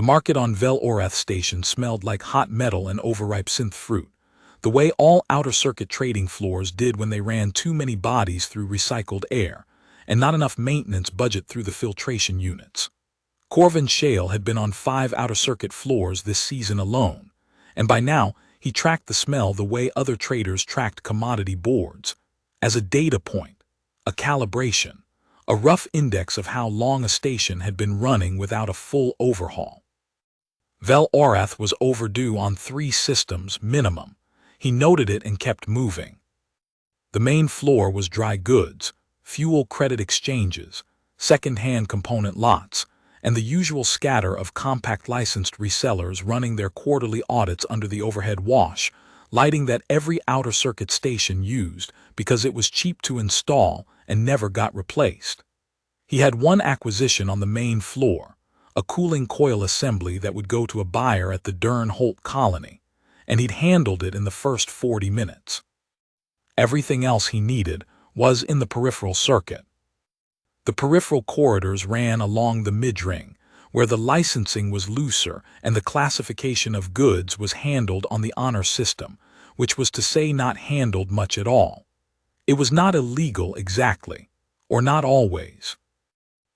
The market on Vel Orath station smelled like hot metal and overripe synth fruit, the way all outer-circuit trading floors did when they ran too many bodies through recycled air, and not enough maintenance budget through the filtration units. Corvin Shale had been on 5 outer-circuit floors this season alone, and by now he tracked the smell the way other traders tracked commodity boards, as a data point, a calibration, a rough index of how long a station had been running without a full overhaul. Vel Orath was overdue on 3 systems minimum. He noted it and kept moving. The main floor was dry goods, fuel credit exchanges, second-hand component lots, and the usual scatter of compact licensed resellers running their quarterly audits under the overhead wash, lighting that every outer-circuit station used because it was cheap to install and never got replaced. He had one acquisition on the main floor, a cooling coil assembly that would go to a buyer at the Dern-Holt colony, and he'd handled it in the first 40 minutes. Everything else he needed was in the peripheral circuit. The peripheral corridors ran along the mid-ring, where the licensing was looser and the classification of goods was handled on the honor system, which was to say not handled much at all. It was not illegal exactly, or not always.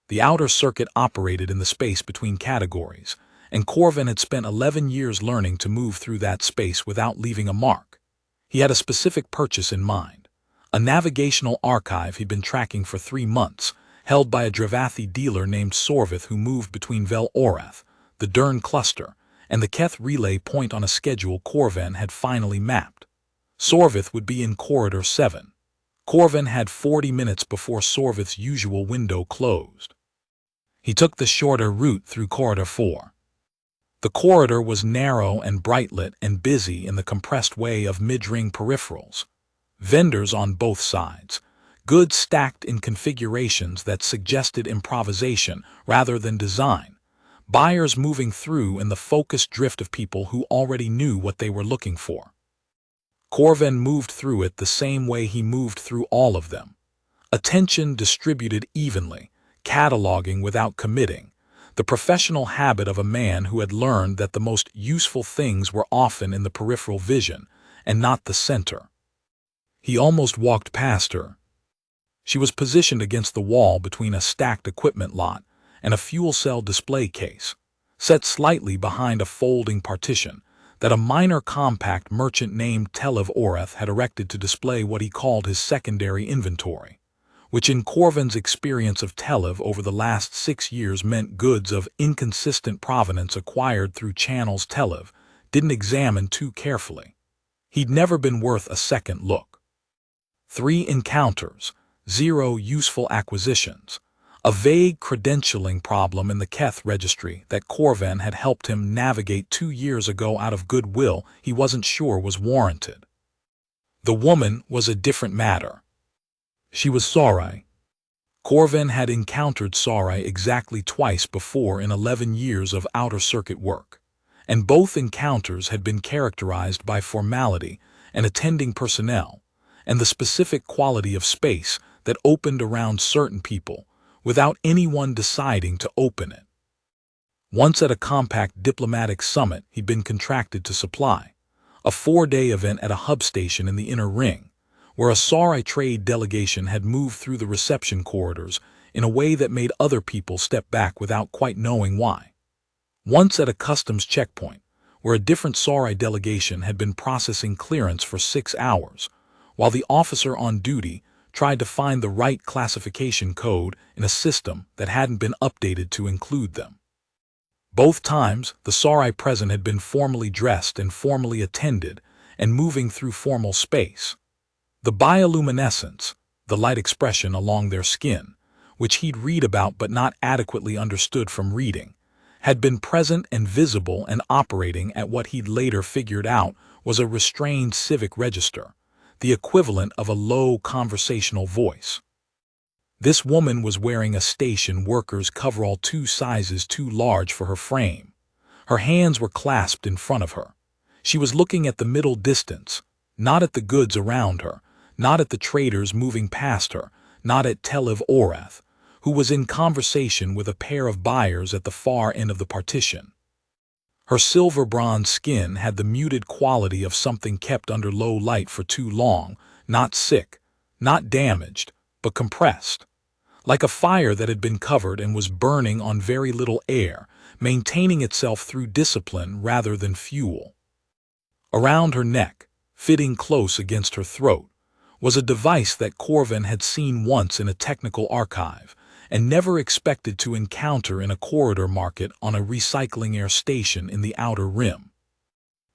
The outer circuit operated in the space between categories, and Corvin had spent 11 years learning to move through that space without leaving a mark. He had a specific purchase in mind, a navigational archive he'd been tracking for 3 months, held by a Dravathi dealer named Sorvith who moved between Vel Orath, the Dern cluster, and the Keth relay point on a schedule Corvin had finally mapped. Sorvith would be in Corridor 7. Corvin had 40 minutes before Sorvith's usual window closed. He took the shorter route through Corridor 4. The corridor was narrow and brightlit and busy in the compressed way of mid-ring peripherals. Vendors on both sides, goods stacked in configurations that suggested improvisation rather than design, buyers moving through in the focused drift of people who already knew what they were looking for. Corvin moved through it the same way he moved through all of them. Attention distributed evenly, cataloging without committing, the professional habit of a man who had learned that the most useful things were often in the peripheral vision and not the center. He almost walked past her. She was positioned against the wall between a stacked equipment lot and a fuel cell display case, set slightly behind a folding partition that a minor compact merchant named Telev Orath had erected to display what he called his secondary inventory, which in Corvin's experience of Telev over the last 6 years meant goods of inconsistent provenance acquired through channels Telev didn't examine too carefully. He'd never been worth a second look. 3 encounters, 0 useful acquisitions, a vague credentialing problem in the Keth registry that Corvin had helped him navigate 2 years ago out of goodwill he wasn't sure was warranted. The woman was a different matter. She was Sarai. Corvin had encountered Sarai exactly twice before in 11 years of outer circuit work, and both encounters had been characterized by formality and attending personnel, and the specific quality of space that opened around certain people without anyone deciding to open it. Once at a compact diplomatic summit he'd been contracted to supply, a 4-day event at a hub station in the inner ring, where a Sarai trade delegation had moved through the reception corridors in a way that made other people step back without quite knowing why. Once at a customs checkpoint, where a different Sarai delegation had been processing clearance for 6 hours, while the officer on duty tried to find the right classification code in a system that hadn't been updated to include them. Both times, the Sarai present had been formally dressed and formally attended and moving through formal space. The bioluminescence, the light expression along their skin, which he'd read about but not adequately understood from reading, had been present and visible and operating at what he'd later figured out was a restrained civic register, the equivalent of a low conversational voice. This woman was wearing a station worker's coverall 2 sizes too large for her frame. Her hands were clasped in front of her. She was looking at the middle distance, not at the goods around her, not at the traders moving past her, not at Telev Orath, who was in conversation with a pair of buyers at the far end of the partition. Her silver-bronze skin had the muted quality of something kept under low light for too long, not sick, not damaged, but compressed. Like a fire that had been covered and was burning on very little air, maintaining itself through discipline rather than fuel. Around her neck, fitting close against her throat, was a device that Corvin had seen once in a technical archive and never expected to encounter in a corridor market on a recycling air station in the Outer Rim.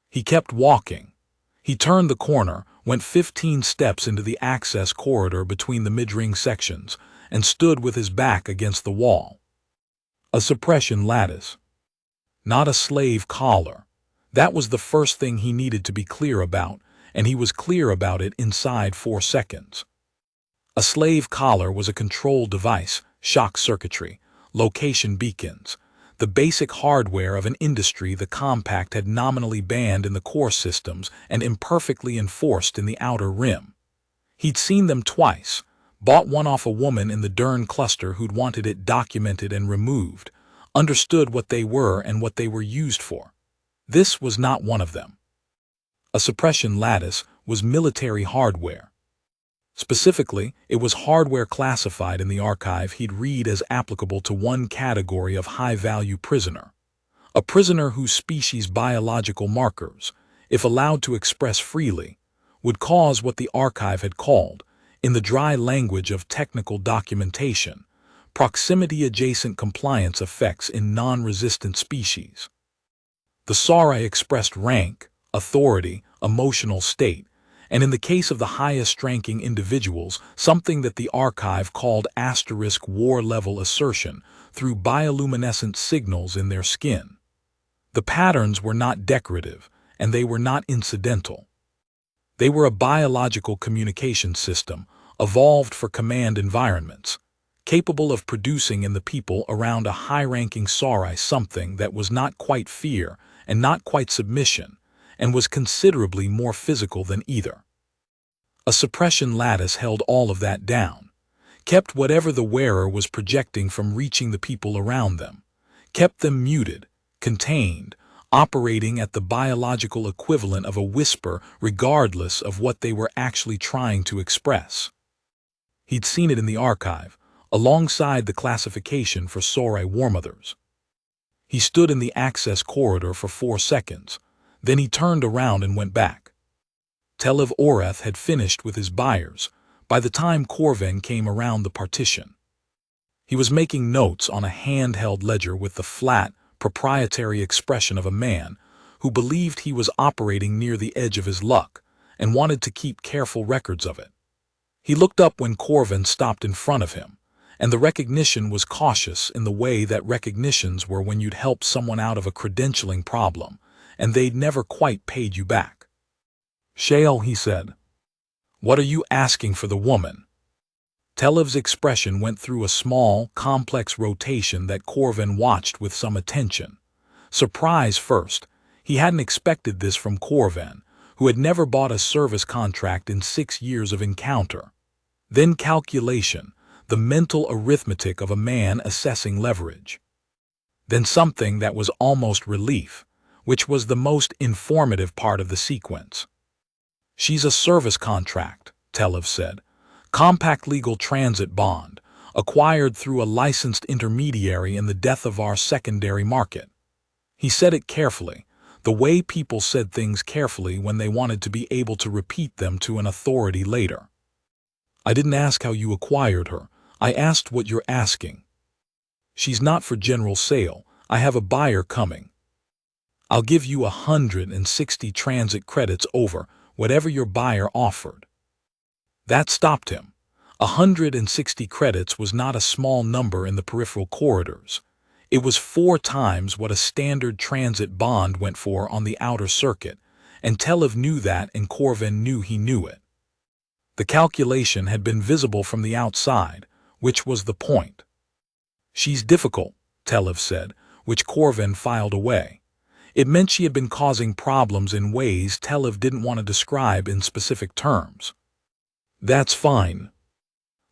He kept walking. He turned the corner, went 15 steps into the access corridor between the mid-ring sections, and stood with his back against the wall. A suppression lattice. Not a slave collar. That was the first thing he needed to be clear about, and he was clear about it inside 4 seconds. A slave collar was a control device, shock circuitry, location beacons, the basic hardware of an industry the Compact had nominally banned in the core systems and imperfectly enforced in the Outer Rim. He'd seen them twice, bought one off a woman in the Dern cluster who'd wanted it documented and removed, understood what they were and what they were used for. This was not one of them. A suppression lattice was military hardware. Specifically, it was hardware classified in the archive he'd read as applicable to one category of high-value prisoner. A prisoner whose species' biological markers, if allowed to express freely, would cause what the archive had called, in the dry language of technical documentation, proximity-adjacent compliance effects in non-resistant species. The Sarai expressed rank, authority, emotional state, and in the case of the highest-ranking individuals, something that the archive called asterisk war-level assertion through bioluminescent signals in their skin. The patterns were not decorative, and they were not incidental. They were a biological communication system, evolved for command environments, capable of producing in the people around a high-ranking Sarai something that was not quite fear and not quite submission, and was considerably more physical than either. A suppression lattice held all of that down, kept whatever the wearer was projecting from reaching the people around them, kept them muted, contained, operating at the biological equivalent of a whisper regardless of what they were actually trying to express. He'd seen it in the archive, alongside the classification for Sarai warmothers. He stood in the access corridor for 4 seconds, then he turned around and went back. Telev Oreth had finished with his buyers by the time Corvin came around the partition. He was making notes on a handheld ledger with the flat, proprietary expression of a man who believed he was operating near the edge of his luck and wanted to keep careful records of it. He looked up when Corvin stopped in front of him, and the recognition was cautious in the way that recognitions were when you'd helped someone out of a credentialing problem, and they'd never quite paid you back. "Shale," he said. "What are you asking for the woman?" Telev's expression went through a small, complex rotation that Corvin watched with some attention. Surprise first. He hadn't expected this from Corvin, who had never bought a service contract in 6 years of encounter. Then calculation, the mental arithmetic of a man assessing leverage. Then something that was almost relief, which was the most informative part of the sequence. "She's a service contract," Telev said. "Compact legal transit bond, acquired through a licensed intermediary in the death of our secondary market." He said it carefully, the way people said things carefully when they wanted to be able to repeat them to an authority later. "I didn't ask how you acquired her. I asked what you're asking." "She's not for general sale. I have a buyer coming. I'll give you 160 transit credits over whatever your buyer offered." That stopped him. 160 credits was not a small number in the peripheral corridors. It was 4 times what a standard transit bond went for on the outer circuit, and Telev knew that and Corvin knew he knew it. The calculation had been visible from the outside, which was the point. "She's difficult," Telev said, which Corvin filed away. It meant she had been causing problems in ways Telev didn't want to describe in specific terms. "That's fine.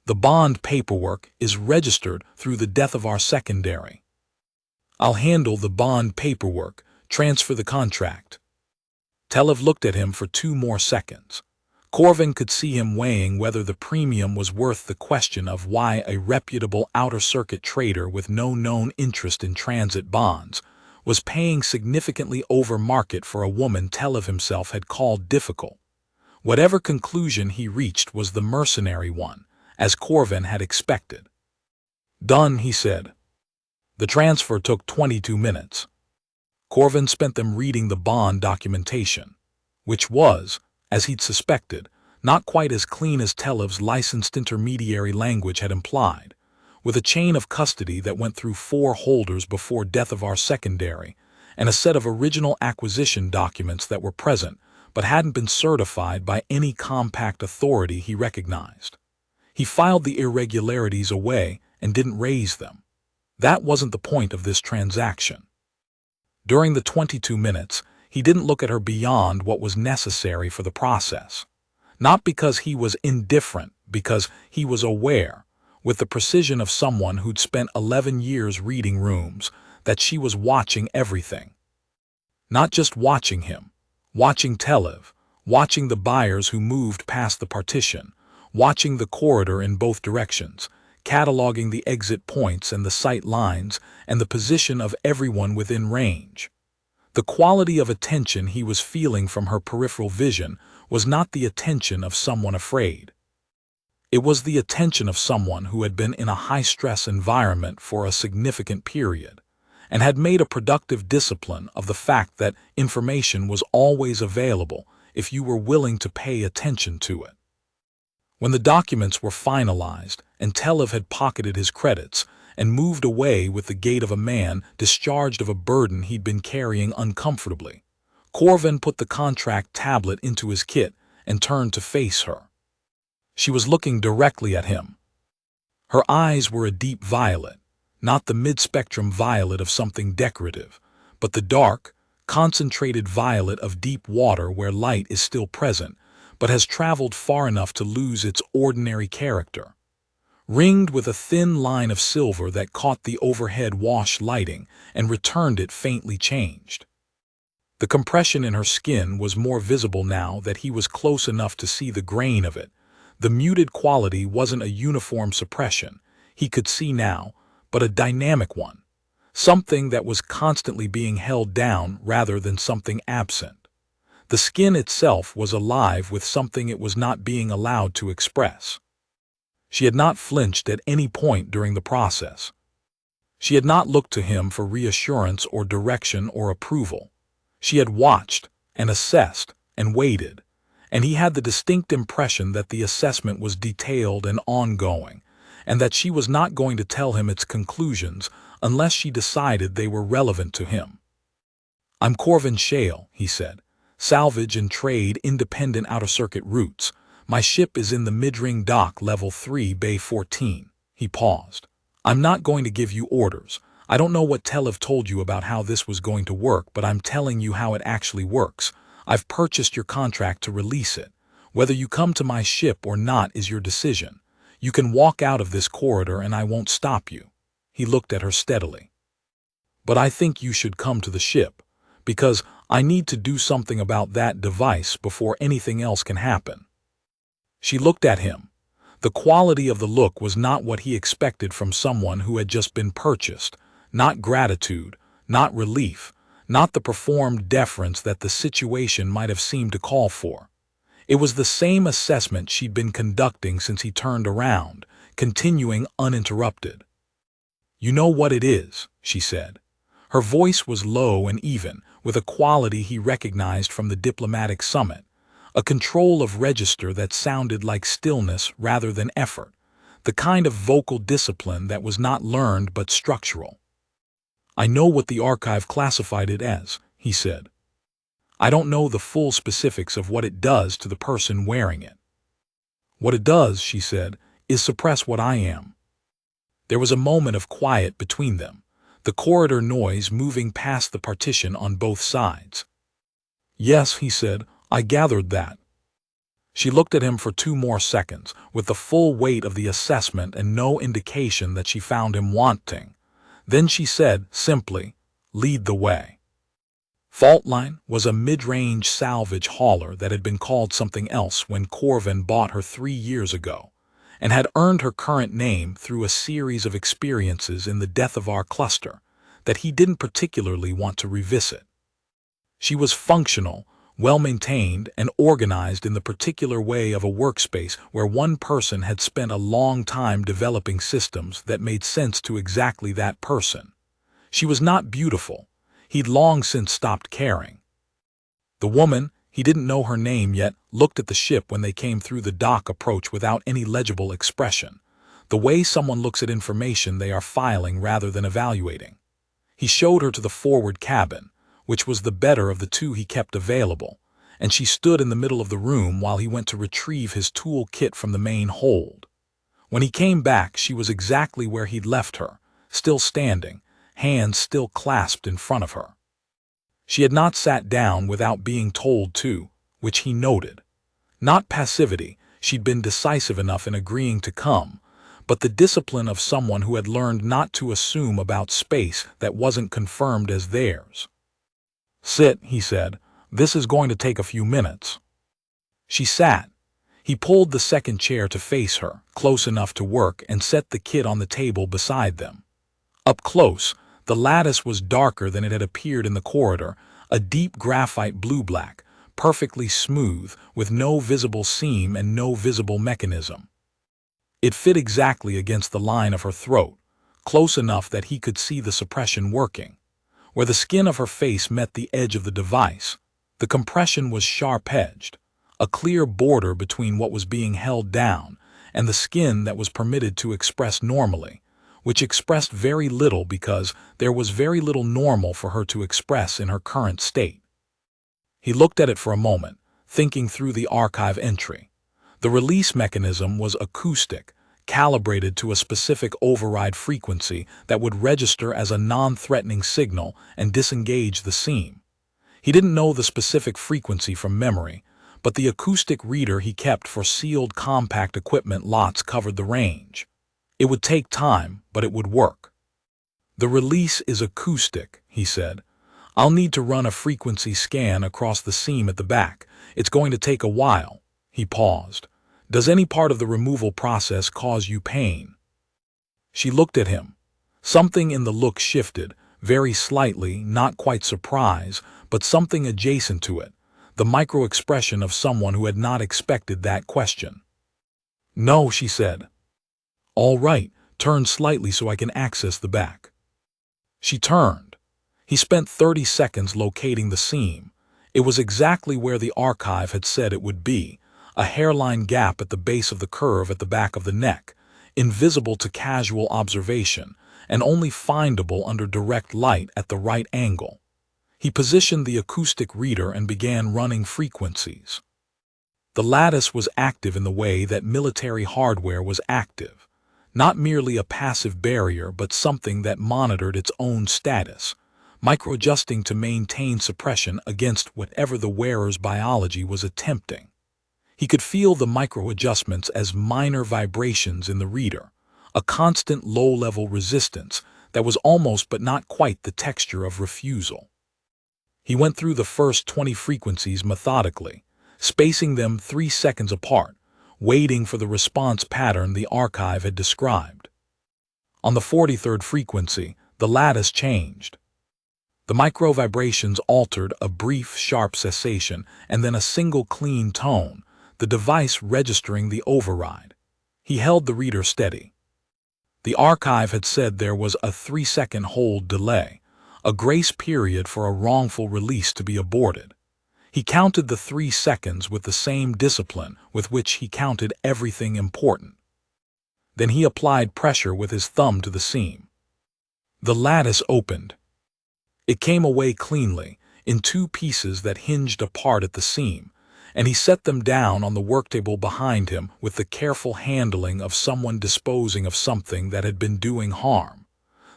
The bond paperwork is registered through the death of our secondary. I'll handle the bond paperwork, Transfer the contract. Telev looked at him for 2 more seconds. Corvin could see him weighing whether the premium was worth the question of why a reputable outer-circuit trader with no known interest in transit bonds was paying significantly over market for a woman Telev himself had called difficult. Whatever conclusion he reached was the mercenary one, as Corvin had expected. Done, he said. The transfer took 22 minutes. Corvin spent them reading the bond documentation, which was, as he'd suspected, not quite as clean as Telev's licensed intermediary language had implied, with a chain of custody that went through 4 holders before death of our secondary, and a set of original acquisition documents that were present but hadn't been certified by any compact authority he recognized. He filed the irregularities away and didn't raise them. That wasn't the point of this transaction. During the 22 minutes, he didn't look at her beyond what was necessary for the process. Not because he was indifferent, because he was aware, with the precision of someone who'd spent 11 years reading rooms, that she was watching everything. Not just watching him, watching Telev, watching the buyers who moved past the partition, watching the corridor in both directions, cataloging the exit points and the sight lines and the position of everyone within range. The quality of attention he was feeling from her peripheral vision was not the attention of someone afraid. It was the attention of someone who had been in a high-stress environment for a significant period, and had made a productive discipline of the fact that information was always available if you were willing to pay attention to it. When the documents were finalized and Telev had pocketed his credits and moved away with the gait of a man discharged of a burden he'd been carrying uncomfortably, Corvin put the contract tablet into his kit and turned to face her. She was looking directly at him. Her eyes were a deep violet, not the mid-spectrum violet of something decorative, but the dark, concentrated violet of deep water where light is still present, but has traveled far enough to lose its ordinary character. Ringed with a thin line of silver that caught the overhead wash lighting and returned it faintly changed. The compression in her skin was more visible now that he was close enough to see the grain of it. The muted quality wasn't a uniform suppression, he could see now, but a dynamic one, something that was constantly being held down rather than something absent. The skin itself was alive with something it was not being allowed to express. She had not flinched at any point during the process. She had not looked to him for reassurance or direction or approval. She had watched and assessed and waited, and he had the distinct impression that the assessment was detailed and ongoing, and that she was not going to tell him its conclusions unless she decided they were relevant to him. "I'm Corvin Shale," he said. "Salvage and trade independent outer-circuit routes. My ship is in the mid-ring dock level 3, Bay 14. He paused. "I'm not going to give you orders. I don't know what Telev told you about how this was going to work, but I'm telling you how it actually works. I've purchased your contract to release it. Whether you come to my ship or not is your decision. You can walk out of this corridor and I won't stop you." He looked at her steadily. "But I think you should come to the ship, because I need to do something about that device before anything else can happen." She looked at him. The quality of the look was not what he expected from someone who had just been purchased, not gratitude, not relief, not the performed deference that the situation might have seemed to call for. It was the same assessment she'd been conducting since he turned around, continuing uninterrupted. "You know what it is," she said. Her voice was low and even, with a quality he recognized from the diplomatic summit, a control of register that sounded like stillness rather than effort, the kind of vocal discipline that was not learned but structural. "I know what the archive classified it as," he said. "I don't know the full specifics of what it does to the person wearing it." "What it does," she said, "is suppress what I am." There was a moment of quiet between them, the corridor noise moving past the partition on both sides. "Yes," he said, "I gathered that." She looked at him for 2 more seconds, with the full weight of the assessment and no indication that she found him wanting. Then she said, simply, "Lead the way." Faultline was a mid-range salvage hauler that had been called something else when Corvin bought her 3 years ago, and had earned her current name through a series of experiences in the Death of our cluster that he didn't particularly want to revisit. She was functional, well-maintained, and organized in the particular way of a workspace where one person had spent a long time developing systems that made sense to exactly that person. She was not beautiful. He'd long since stopped caring. The woman, he didn't know her name yet, looked at the ship when they came through the dock approach without any legible expression, the way someone looks at information they are filing rather than evaluating. He showed her to the forward cabin, which was the better of the two he kept available, and she stood in the middle of the room while he went to retrieve his tool kit from the main hold. When he came back, she was exactly where he'd left her, still standing, hands still clasped in front of her. She had not sat down without being told to, which he noted. Not passivity, she'd been decisive enough in agreeing to come, but the discipline of someone who had learned not to assume about space that wasn't confirmed as theirs. "Sit," he said. "This is going to take a few minutes." She sat. He pulled the second chair to face her, close enough to work, and set the kit on the table beside them. Up close, the lattice was darker than it had appeared in the corridor, a deep graphite blue-black, perfectly smooth, with no visible seam and no visible mechanism. It fit exactly against the line of her throat, close enough that he could see the suppression working. Where the skin of her face met the edge of the device, the compression was sharp-edged, a clear border between what was being held down and the skin that was permitted to express normally, which expressed very little because there was very little normal for her to express in her current state. He looked at it for a moment, thinking through the archive entry. The release mechanism was acoustic, calibrated to a specific override frequency that would register as a non-threatening signal and disengage the seam. He didn't know the specific frequency from memory, but the acoustic reader he kept for sealed compact equipment lots covered the range. It would take time, but it would work. "The release is acoustic," he said. "I'll need to run a frequency scan across the seam at the back. It's going to take a while." He paused. "Does any part of the removal process cause you pain?" She looked at him. Something in the look shifted, very slightly, not quite surprise, but something adjacent to it, the micro-expression of someone who had not expected that question. "No," she said. "All right, turn slightly so I can access the back." She turned. He spent 30 seconds locating the seam. It was exactly where the archive had said it would be, a hairline gap at the base of the curve at the back of the neck, invisible to casual observation, and only findable under direct light at the right angle. He positioned the acoustic reader and began running frequencies. The lattice was active in the way that military hardware was active, not merely a passive barrier but something that monitored its own status, micro-adjusting to maintain suppression against whatever the wearer's biology was attempting. He could feel the micro-adjustments as minor vibrations in the reader, a constant low-level resistance that was almost but not quite the texture of refusal. He went through the first 20 frequencies methodically, spacing them 3 seconds apart, waiting for the response pattern the archive had described. On the 43rd frequency, the lattice changed. The micro-vibrations altered, a brief, sharp cessation, and then a single clean tone, the device registering the override. He held the reader steady. The archive had said there was a 3-second hold delay, a grace period for a wrongful release to be aborted. He counted the 3 seconds with the same discipline with which he counted everything important. Then he applied pressure with his thumb to the seam. The lattice opened. It came away cleanly, in 2 pieces that hinged apart at the seam, and he set them down on the worktable behind him with the careful handling of someone disposing of something that had been doing harm.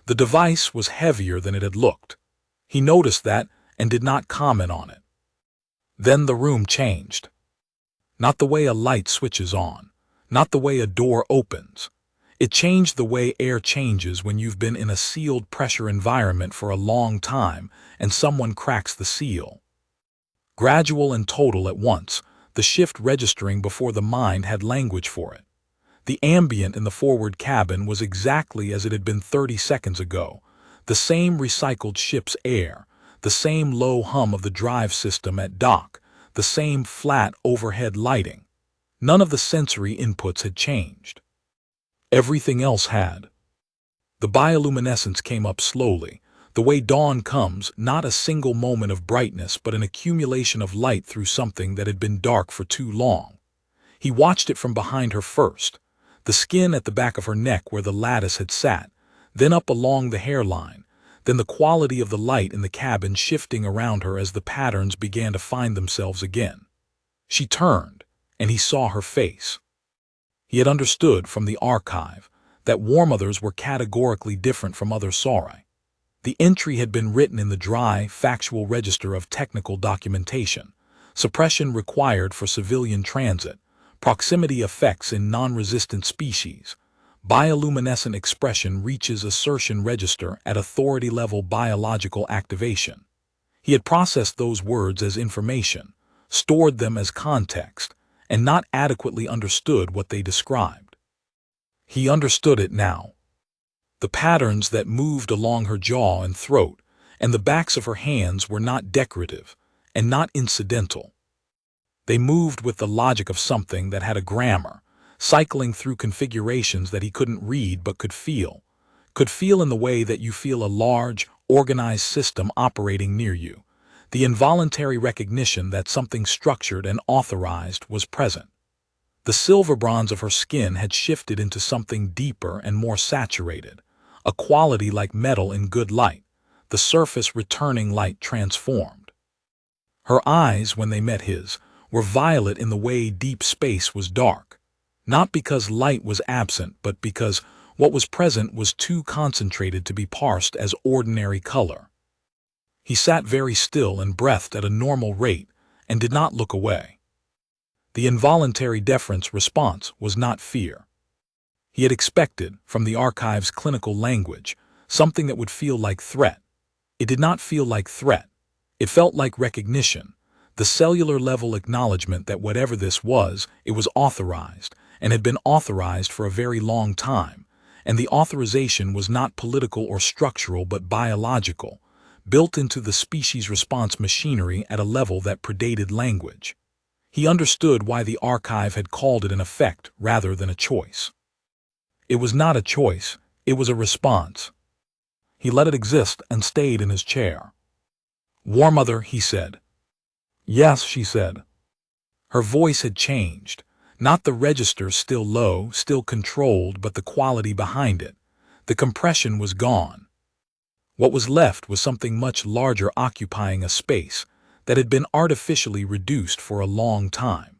The device was heavier than it had looked. He noticed that and did not comment on it. Then the room changed. Not the way a light switches on, not the way a door opens. It changed the way air changes when you've been in a sealed pressure environment for a long time and someone cracks the seal. Gradual and total at once, the shift registering before the mind had language for it. The ambient in the forward cabin was exactly as it had been 30 seconds ago, the same recycled ship's air, the same low hum of the drive system at dock, the same flat overhead lighting. None of the sensory inputs had changed. Everything else had. The bioluminescence came up slowly, the way dawn comes, not a single moment of brightness but an accumulation of light through something that had been dark for too long. He watched it from behind her first, the skin at the back of her neck where the lattice had sat, then up along the hairline, then the quality of the light in the cabin shifting around her as the patterns began to find themselves again. She turned, and he saw her face. He had understood from the archive that war mothers were categorically different from other sauri. The entry had been written in the dry, factual register of technical documentation, suppression required for civilian transit, proximity effects in non-resistant species. Bioluminescent expression reaches assertion register at authority-level biological activation. He had processed those words as information, stored them as context, and not adequately understood what they described. He understood it now. The patterns that moved along her jaw and throat, and the backs of her hands were not decorative, and not incidental. They moved with the logic of something that had a grammar, cycling through configurations that he couldn't read but could feel in the way that you feel a large, organized system operating near you, the involuntary recognition that something structured and authorized was present. The silver bronze of her skin had shifted into something deeper and more saturated, a quality like metal in good light, the surface returning light transformed. Her eyes, when they met his, were violet in the way deep space was dark, not because light was absent but because what was present was too concentrated to be parsed as ordinary color. He sat very still and breathed at a normal rate and did not look away. The involuntary deference response was not fear. He had expected, from the archive's clinical language, something that would feel like threat. It did not feel like threat. It felt like recognition, the cellular-level acknowledgement that whatever this was, it was authorized, and had been authorized for a very long time, and the authorization was not political or structural but biological, built into the species response machinery at a level that predated language. He understood why the archive had called it an effect rather than a choice. It was not a choice, it was a response. He let it exist and stayed in his chair. "War Mother," he said. "Yes," she said. Her voice had changed, not the register still low, still controlled, but the quality behind it. The compression was gone. What was left was something much larger occupying a space that had been artificially reduced for a long time.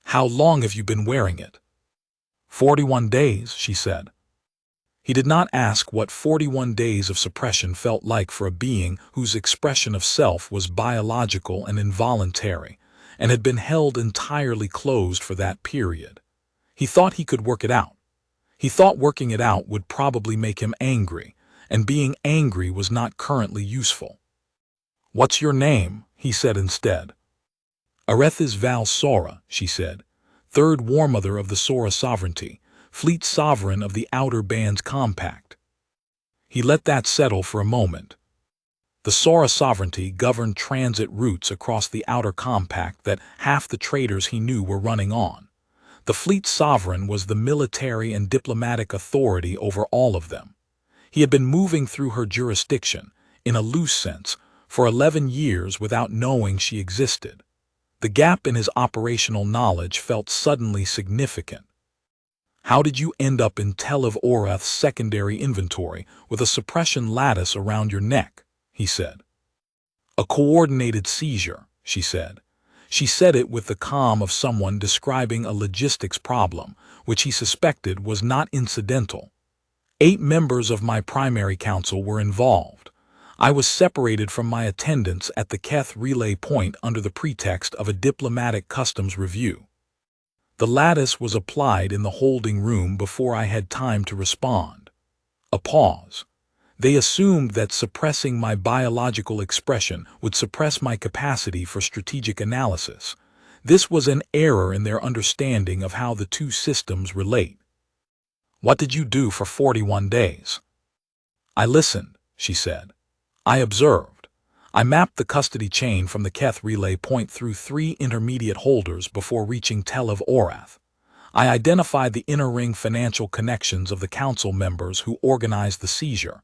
"How long have you been wearing it?" 41 days, she said. He did not ask what 41 days of suppression felt like for a being whose expression of self was biological and involuntary, and had been held entirely closed for that period. He thought he could work it out. He thought working it out would probably make him angry, and being angry was not currently useful. "What's your name?" he said instead. "Arethis Val Sora," she said, third War Mother of the Sora Sovereignty, fleet sovereign of the Outer Bands Compact. He let that settle for a moment. The Sora Sovereignty governed transit routes across the Outer Compact that half the traders he knew were running on. The fleet sovereign was the military and diplomatic authority over all of them. He had been moving through her jurisdiction, in a loose sense, for 11 years without knowing she existed. The gap in his operational knowledge felt suddenly significant. "How did you end up in Tel of Orath's secondary inventory with a suppression lattice around your neck?" he said. "A coordinated seizure," she said. She said it with the calm of someone describing a logistics problem, which he suspected was not incidental. 8 members of my primary council were involved. I was separated from my attendants at the Keth relay point under the pretext of a diplomatic customs review. The lattice was applied in the holding room before I had time to respond. A pause. They assumed that suppressing my biological expression would suppress my capacity for strategic analysis. This was an error in their understanding of how the two systems relate. What did you do for 41 days? I listened, she said. I observed. I mapped the custody chain from the Keth relay point through 3 intermediate holders before reaching Tel of Orath. I identified the inner ring financial connections of the council members who organized the seizure,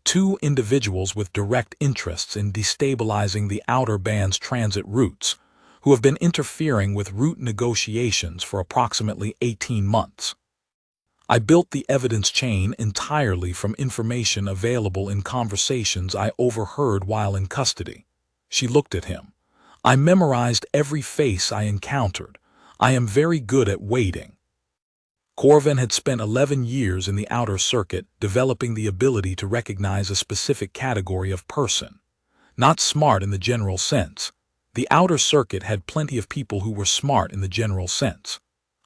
2 individuals with direct interests in destabilizing the outer band's transit routes, who have been interfering with route negotiations for approximately 18 months. I built the evidence chain entirely from information available in conversations I overheard while in custody. She looked at him. I memorized every face I encountered. I am very good at waiting. Corvin had spent 11 years in the outer circuit developing the ability to recognize a specific category of person. Not smart in the general sense. The outer circuit had plenty of people who were smart in the general sense.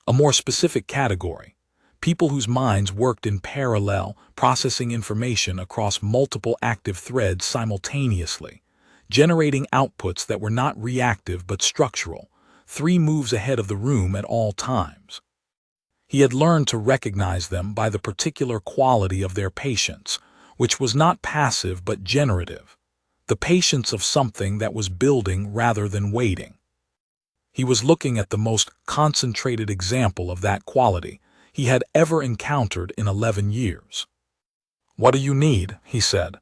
A more specific category. People whose minds worked in parallel, processing information across multiple active threads simultaneously, generating outputs that were not reactive but structural, 3 moves ahead of the room at all times. He had learned to recognize them by the particular quality of their patience, which was not passive but generative, the patience of something that was building rather than waiting. He was looking at the most concentrated example of that quality he had ever encountered in 11 years. What do you need? He said.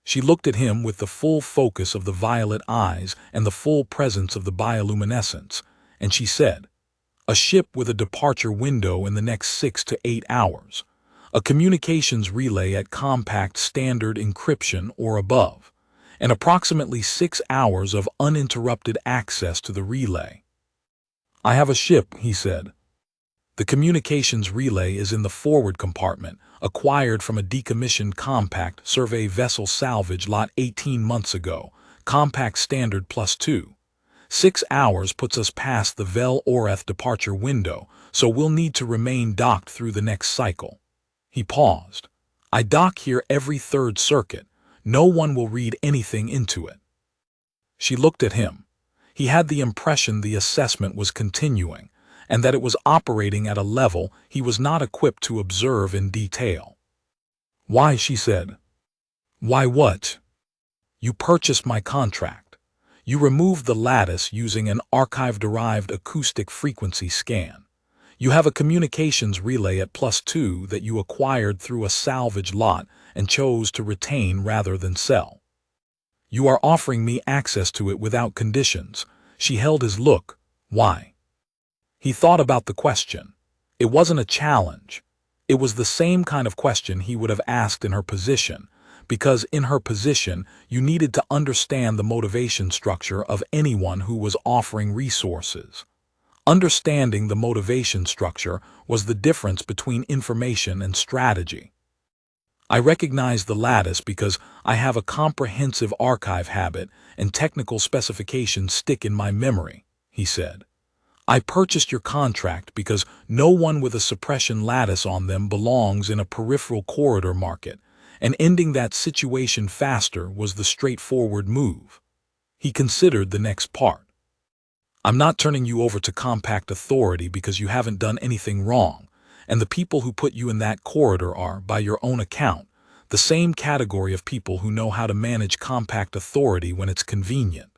She looked at him with the full focus of the violet eyes and the full presence of the bioluminescence, and she said, a ship with a departure window in the next 6 to 8 hours, a communications relay at compact standard encryption or above, and approximately 6 hours of uninterrupted access to the relay. I have a ship, he said. The communications relay is in the forward compartment, acquired from a decommissioned compact survey vessel salvage lot 18 months ago, compact standard +2. 6 hours puts us past the Vel Orath departure window, so we'll need to remain docked through the next cycle. He paused. I dock here every 3rd circuit. No one will read anything into it. She looked at him. He had the impression the assessment was continuing, and that it was operating at a level he was not equipped to observe in detail. Why, she said. Why what? You purchased my contract. You removed the lattice using an archive-derived acoustic frequency scan. You have a communications relay at +2 that you acquired through a salvage lot and chose to retain rather than sell. You are offering me access to it without conditions. She held his look. Why? He thought about the question. It wasn't a challenge. It was the same kind of question he would have asked in her position, because in her position you needed to understand the motivation structure of anyone who was offering resources. Understanding the motivation structure was the difference between information and strategy. I recognize the lattice because I have a comprehensive archive habit and technical specifications stick in my memory, he said. I purchased your contract because no one with a suppression lattice on them belongs in a peripheral corridor market, and ending that situation faster was the straightforward move. He considered the next part. I'm not turning you over to compact authority because you haven't done anything wrong, and the people who put you in that corridor are, by your own account, the same category of people who know how to manage compact authority when it's convenient.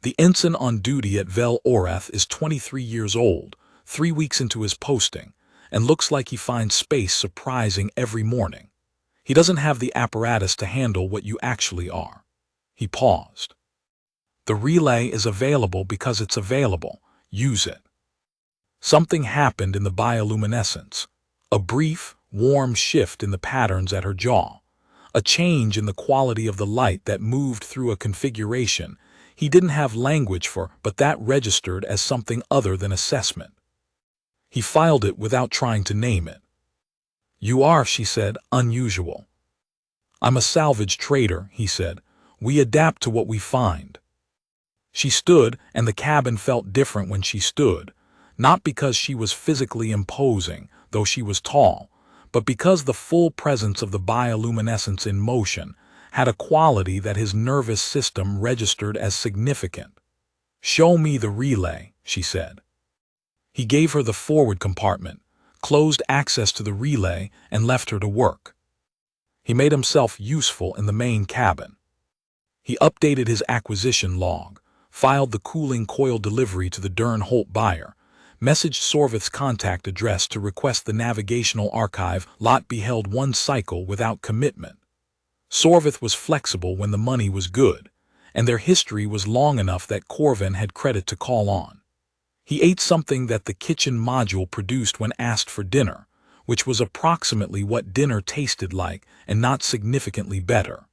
The ensign on duty at Vel Orath is 23 years old, 3 weeks into his posting, and looks like he finds space surprising every morning. He doesn't have the apparatus to handle what you actually are. He paused. The relay is available because it's available. Use it. Something happened in the bioluminescence. A brief, warm shift in the patterns at her jaw. A change in the quality of the light that moved through a configuration he didn't have language for, but that registered as something other than assessment. He filed it without trying to name it. You are, she said, unusual. I'm a salvage trader, he said. We adapt to what we find. She stood, and the cabin felt different when she stood, not because she was physically imposing, though she was tall, but because the full presence of the bioluminescence in motion had a quality that his nervous system registered as significant. "Show me the relay," she said. He gave her the forward compartment, closed access to the relay, and left her to work. He made himself useful in the main cabin. He updated his acquisition log, filed the cooling coil delivery to the Dern-Holt buyer, messaged Sorvith's contact address to request the navigational archive lot be held one cycle without commitment. Sorvith was flexible when the money was good, and their history was long enough that Corvin had credit to call on. He ate something that the kitchen module produced when asked for dinner, which was approximately what dinner tasted like and not significantly better.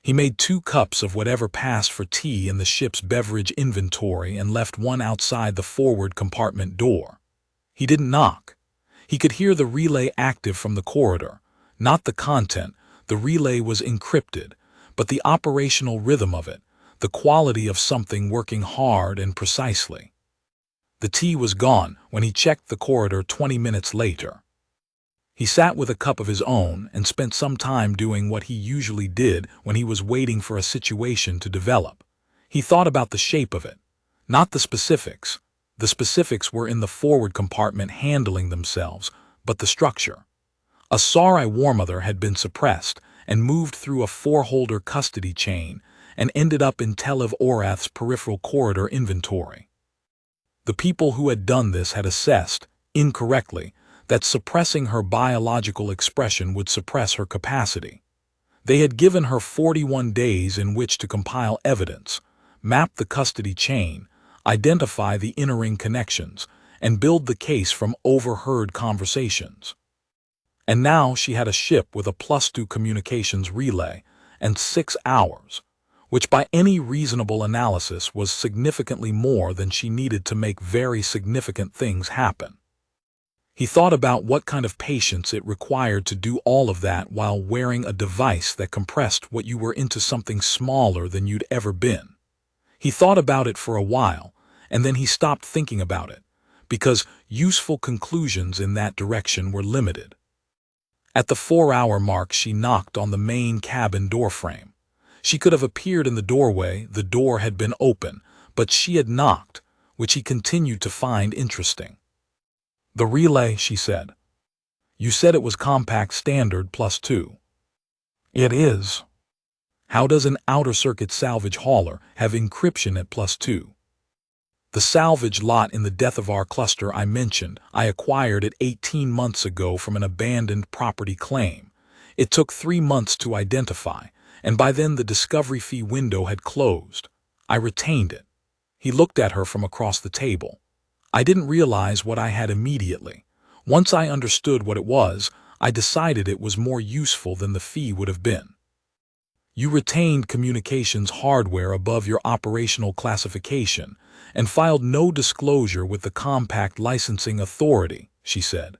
He made 2 cups of whatever passed for tea in the ship's beverage inventory and left one outside the forward compartment door. He didn't knock. He could hear the relay active from the corridor, not the content. The relay was encrypted, but the operational rhythm of it, the quality of something working hard and precisely. The tea was gone when he checked the corridor 20 minutes later. He sat with a cup of his own and spent some time doing what he usually did when he was waiting for a situation to develop. He thought about the shape of it, not the specifics. The specifics were in the forward compartment handling themselves, but the structure. A Sarai warmother had been suppressed and moved through a 4-holder custody chain and ended up in Telev Orath's peripheral corridor inventory. The people who had done this had assessed, incorrectly, that suppressing her biological expression would suppress her capacity. They had given her 41 days in which to compile evidence, map the custody chain, identify the inner-ring connections, and build the case from overheard conversations. And now she had a ship with a +2 communications relay and 6 hours, which by any reasonable analysis was significantly more than she needed to make very significant things happen. He thought about what kind of patience it required to do all of that while wearing a device that compressed what you were into something smaller than you'd ever been. He thought about it for a while, and then he stopped thinking about it, because useful conclusions in that direction were limited. At the 4-hour mark, she knocked on the main cabin doorframe. She could have appeared in the doorway, the door had been open, but she had knocked, which he continued to find interesting. "The relay," she said. "You said it was compact standard +2. "It is." "How does an outer-circuit salvage hauler have encryption at +2? "The salvage lot in the Deathavar cluster I mentioned, I acquired it 18 months ago from an abandoned property claim. It took 3 months to identify, and by then the discovery fee window had closed. I retained it." He looked at her from across the table. "I didn't realize what I had immediately. Once I understood what it was, I decided it was more useful than the fee would have been." "You retained communications hardware above your operational classification and filed no disclosure with the Compact Licensing Authority," she said.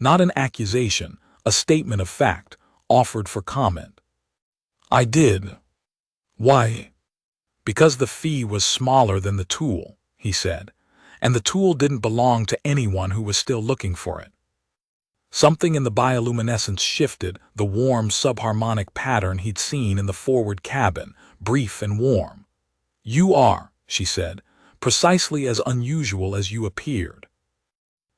"Not an accusation, a statement of fact, offered for comment." "I did." "Why?" "Because the fee was smaller than the tool," he said. "And the tool didn't belong to anyone who was still looking for it." Something in the bioluminescence shifted, the warm subharmonic pattern he'd seen in the forward cabin, brief and warm. "You are," she said, "precisely as unusual as you appeared."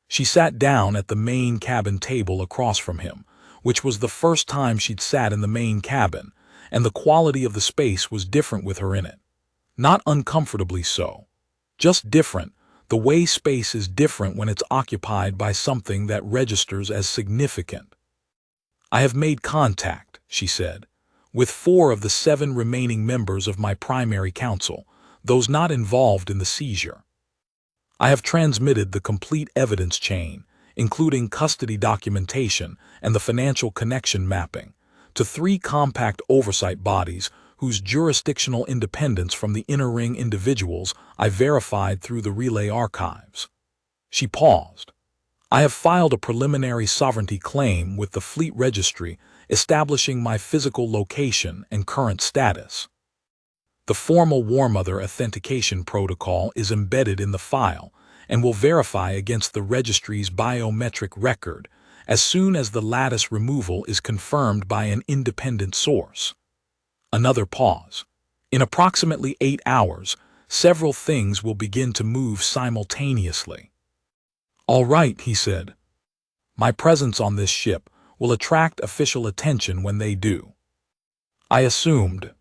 She sat down at the main cabin table across from him, which was the first time she'd sat in the main cabin, and the quality of the space was different with her in it. Not uncomfortably so. Just different. The way space is different when it's occupied by something that registers as significant. "I have made contact," she said, "with 4 of the 7 remaining members of my primary council, those not involved in the seizure. I have transmitted the complete evidence chain, including custody documentation and the financial connection mapping, to 3 compact oversight bodies whose jurisdictional independence from the inner ring individuals I verified through the relay archives." She paused. "I have filed a preliminary sovereignty claim with the Fleet Registry establishing my physical location and current status. The formal Warmother authentication protocol is embedded in the file, and will verify against the registry's biometric record as soon as the lattice removal is confirmed by an independent source. Another pause. In approximately 8 hours, several things will begin to move simultaneously. "All right," he said. "My presence on this ship will attract official attention when they do. I assumed.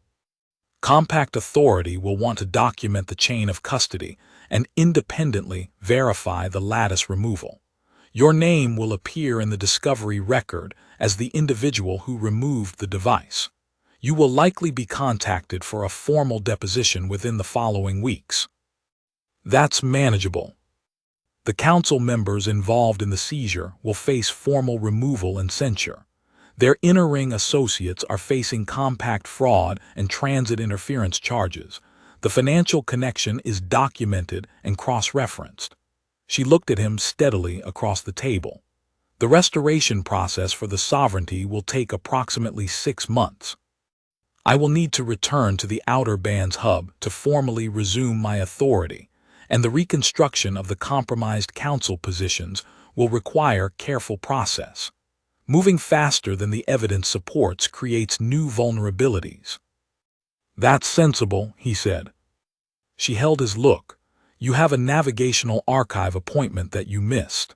Compact Authority will want to document the chain of custody and independently verify the lattice removal. Your name will appear in the discovery record as the individual who removed the device. You will likely be contacted for a formal deposition within the following weeks." That's manageable. The council members involved in the seizure will face formal removal and censure. Their inner ring associates are facing compact fraud and transit interference charges. The financial connection is documented and cross-referenced. She looked at him steadily across the table. The restoration process for the sovereignty will take approximately 6 months. I will need to return to the Outer Bands hub to formally resume my authority, and the reconstruction of the compromised council positions will require careful process. Moving faster than the evidence supports creates new vulnerabilities. "That's sensible," he said. She held his look. "You have a navigational archive appointment that you missed."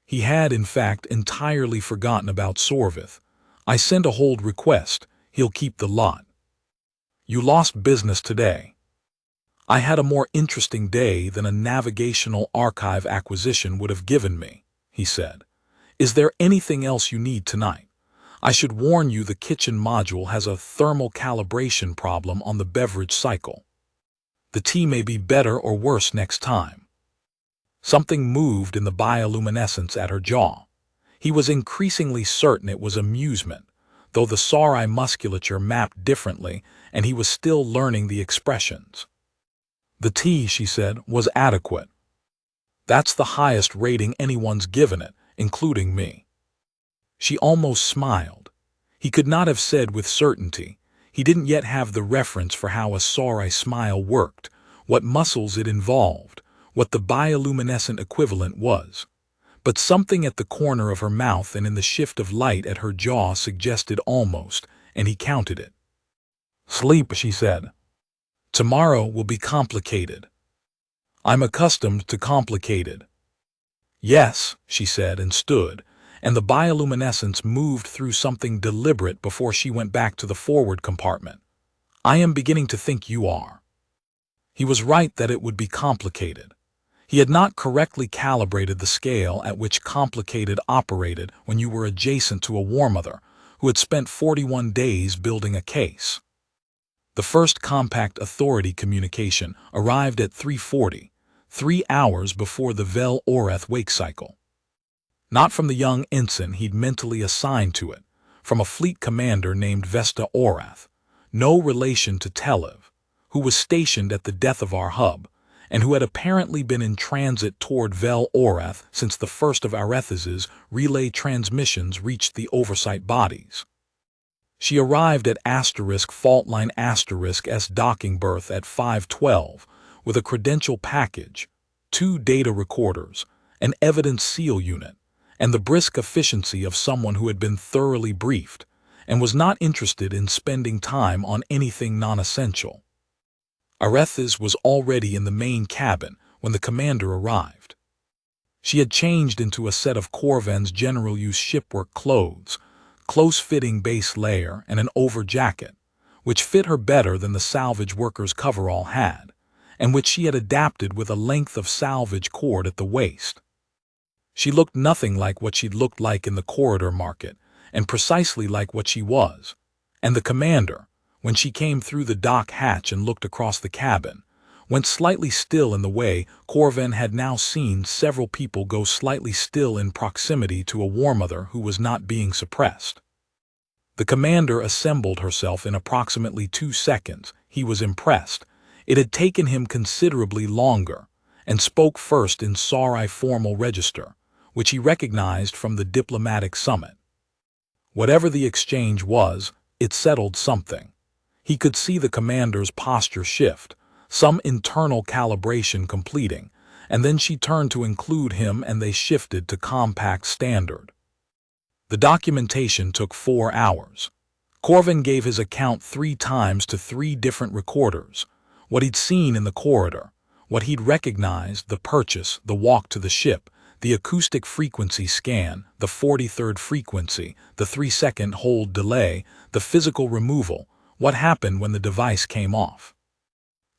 He had, in fact, entirely forgotten about Sorvith. "I sent a hold request. He'll keep the lot." "You lost business today." "I had a more interesting day than a navigational archive acquisition would have given me," he said. "Is there anything else you need tonight? I should warn you the kitchen module has a thermal calibration problem on the beverage cycle. The tea may be better or worse next time." Something moved in the bioluminescence at her jaw. He was increasingly certain it was amusement, though the psari musculature mapped differently and he was still learning the expressions. "The tea," she said, "was adequate. That's the highest rating anyone's given it, including me." She almost smiled. He could not have said with certainty. He didn't yet have the reference for how a psari smile worked, what muscles it involved, what the bioluminescent equivalent was. But something at the corner of her mouth and in the shift of light at her jaw suggested almost, and he counted it. "Sleep," she said. "Tomorrow will be complicated." "I'm accustomed to complicated." "Yes," she said and stood, and the bioluminescence moved through something deliberate before she went back to the forward compartment. "I am beginning to think you are." He was right that it would be complicated. He had not correctly calibrated the scale at which complicated operated when you were adjacent to a war mother who had spent 41 days building a case. The first compact authority communication arrived at 3:40, 3 hours before the Vel Oreth wake cycle. Not from the young ensign he'd mentally assigned to it, from a fleet commander named Vesta Orath, no relation to Telev, who was stationed at the Death of our hub, and who had apparently been in transit toward Vel Oreth since the first of Areth's relay transmissions reached the oversight bodies. She arrived at *faultline *S docking berth at 5:12 with a credential package, 2 data recorders, an evidence seal unit, and the brisk efficiency of someone who had been thoroughly briefed and was not interested in spending time on anything non-essential. Areth's was already in the main cabin when the commander arrived. She had changed into a set of Corven's general-use shipwork clothes, close-fitting base layer and an over-jacket, which fit her better than the salvage worker's coverall had, and which she had adapted with a length of salvage cord at the waist. She looked nothing like what she'd looked like in the corridor market, and precisely like what she was. And the commander, when she came through the dock hatch and looked across the cabin, went slightly still in the way Corven had now seen several people go slightly still in proximity to a war mother who was not being suppressed. The commander assembled herself in approximately 2 seconds. He was impressed. It had taken him considerably longer, and spoke first in psari formal register, which he recognized from the diplomatic summit. Whatever the exchange was, it settled something. He could see the commander's posture shift, some internal calibration completing, and then she turned to include him and they shifted to compact standard. The documentation took 4 hours. Corvin gave his account 3 times to 3 different recorders. What he'd seen in the corridor, what he'd recognized, the purchase, the walk to the ship, the acoustic frequency scan, the 43rd frequency, the 3-second hold delay, the physical removal, what happened when the device came off.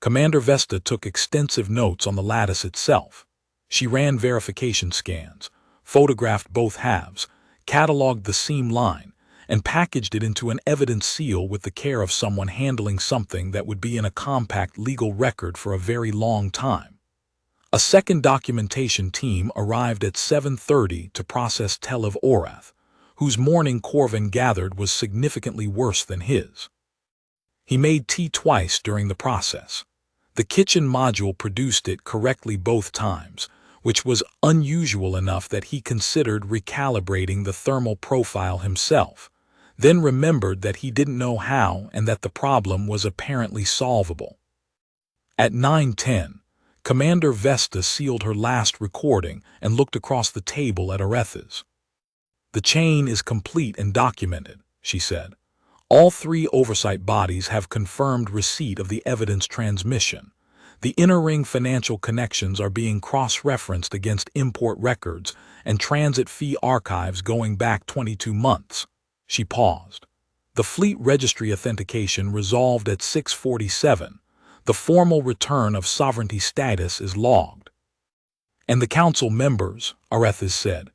Commander Vesta took extensive notes on the lattice itself. She ran verification scans, photographed both halves, cataloged the seam line, and packaged it into an evidence seal with the care of someone handling something that would be in a compact legal record for a very long time. A second documentation team arrived at 7:30 to process Tel of Orath, whose morning Corvin gathered was significantly worse than his. He made tea twice during the process. The kitchen module produced it correctly both times, which was unusual enough that he considered recalibrating the thermal profile himself, then remembered that he didn't know how and that the problem was apparently solvable. At 9:10, Commander Vesta sealed her last recording and looked across the table at Aretha's. "The chain is complete and documented," she said. "All 3 oversight bodies have confirmed receipt of the evidence transmission. The inner ring financial connections are being cross-referenced against import records and transit fee archives going back 22 months. She paused. "The fleet registry authentication resolved at 6:47. The formal return of sovereignty status is logged." "And the council members," Aretha said.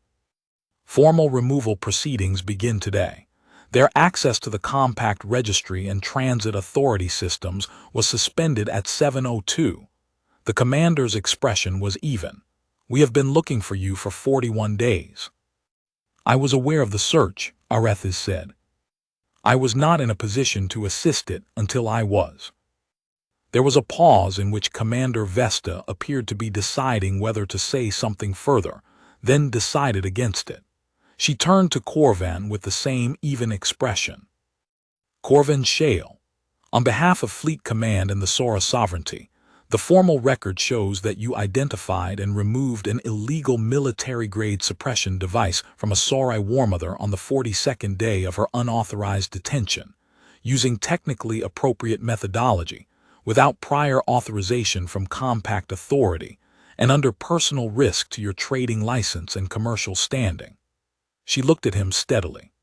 "Formal removal proceedings begin today. Their access to the compact registry and transit authority systems was suspended at 7:02. The commander's expression was even. "We have been looking for you for 41 days. "I was aware of the search," Aretha said. "I was not in a position to assist it until I was." There was a pause in which Commander Vesta appeared to be deciding whether to say something further, then decided against it. She turned to Corvin with the same even expression. "Corvin Shale, on behalf of Fleet Command and the Sora Sovereignty, the formal record shows that you identified and removed an illegal military-grade suppression device from a Sorai warmother on the 42nd day of her unauthorized detention, using technically appropriate methodology, without prior authorization from compact authority, and under personal risk to your trading license and commercial standing." She looked at him steadily.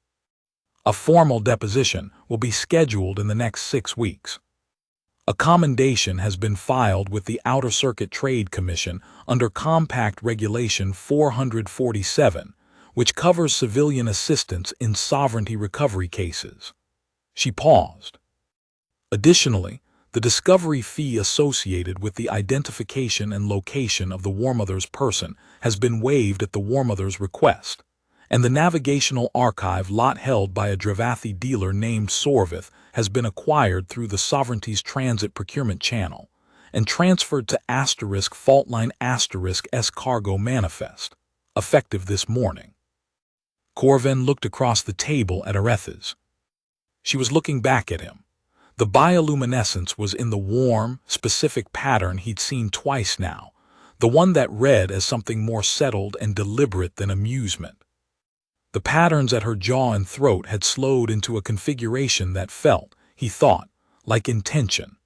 "A formal deposition will be scheduled in the next 6 weeks. A commendation has been filed with the Outer Circuit Trade Commission under Compact Regulation 447, which covers civilian assistance in sovereignty recovery cases." She paused. "Additionally, the discovery fee associated with the identification and location of the warmother's person has been waived at the warmother's request, and the navigational archive lot held by a Dravathi dealer named Sorvith has been acquired through the Sovereignty's transit procurement channel and transferred to *Faultline *S cargo manifest, effective this morning." Corvin looked across the table at Aretha's. She was looking back at him. The bioluminescence was in the warm, specific pattern he'd seen twice now, the one that read as something more settled and deliberate than amusement. The patterns at her jaw and throat had slowed into a configuration that felt, he thought, like intention.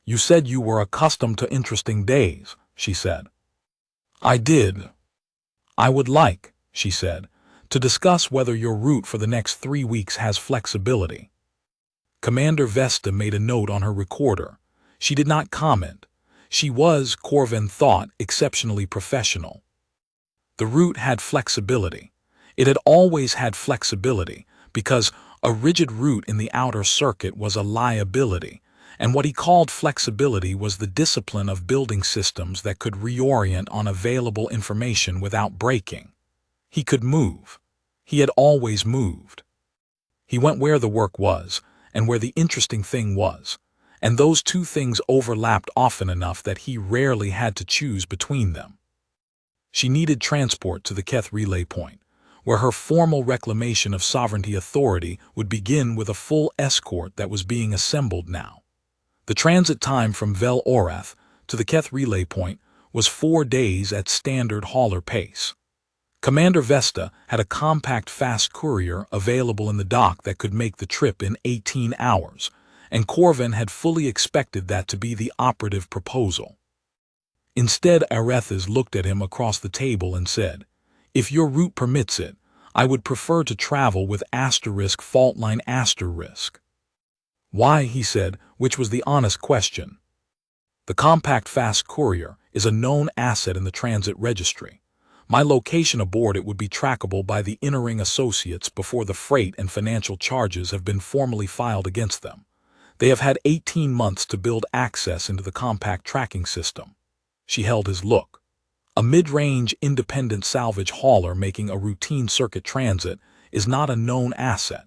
"You said you were accustomed to interesting days," she said. "I did. I would like," she said, "to discuss whether your route for the next 3 weeks has flexibility." Commander Vesta made a note on her recorder. She did not comment. She was, Corvin thought, exceptionally professional. The route had flexibility. It had always had flexibility, because a rigid route in the outer circuit was a liability, and what he called flexibility was the discipline of building systems that could reorient on available information without breaking. He could move. He had always moved. He went where the work was, and where the interesting thing was, and those 2 things overlapped often enough that he rarely had to choose between them. She needed transport to the Keth relay point, where her formal reclamation of sovereignty authority would begin with a full escort that was being assembled now. The transit time from Vel Orath to the Keth relay point was 4 days at standard hauler pace. Commander Vesta had a compact fast courier available in the dock that could make the trip in 18 hours, and Corvin had fully expected that to be the operative proposal. Instead, Arethes looked at him across the table and said, "If your route permits it, I would prefer to travel with asterisk fault line asterisk." "Why?" he said, which was the honest question. "The compact fast courier is a known asset in the transit registry. My location aboard it would be trackable by the Innering Associates before the freight and financial charges have been formally filed against them. They have had 18 months to build access into the compact tracking system." She held his look. A mid-range independent salvage hauler making a routine circuit transit is not a known asset.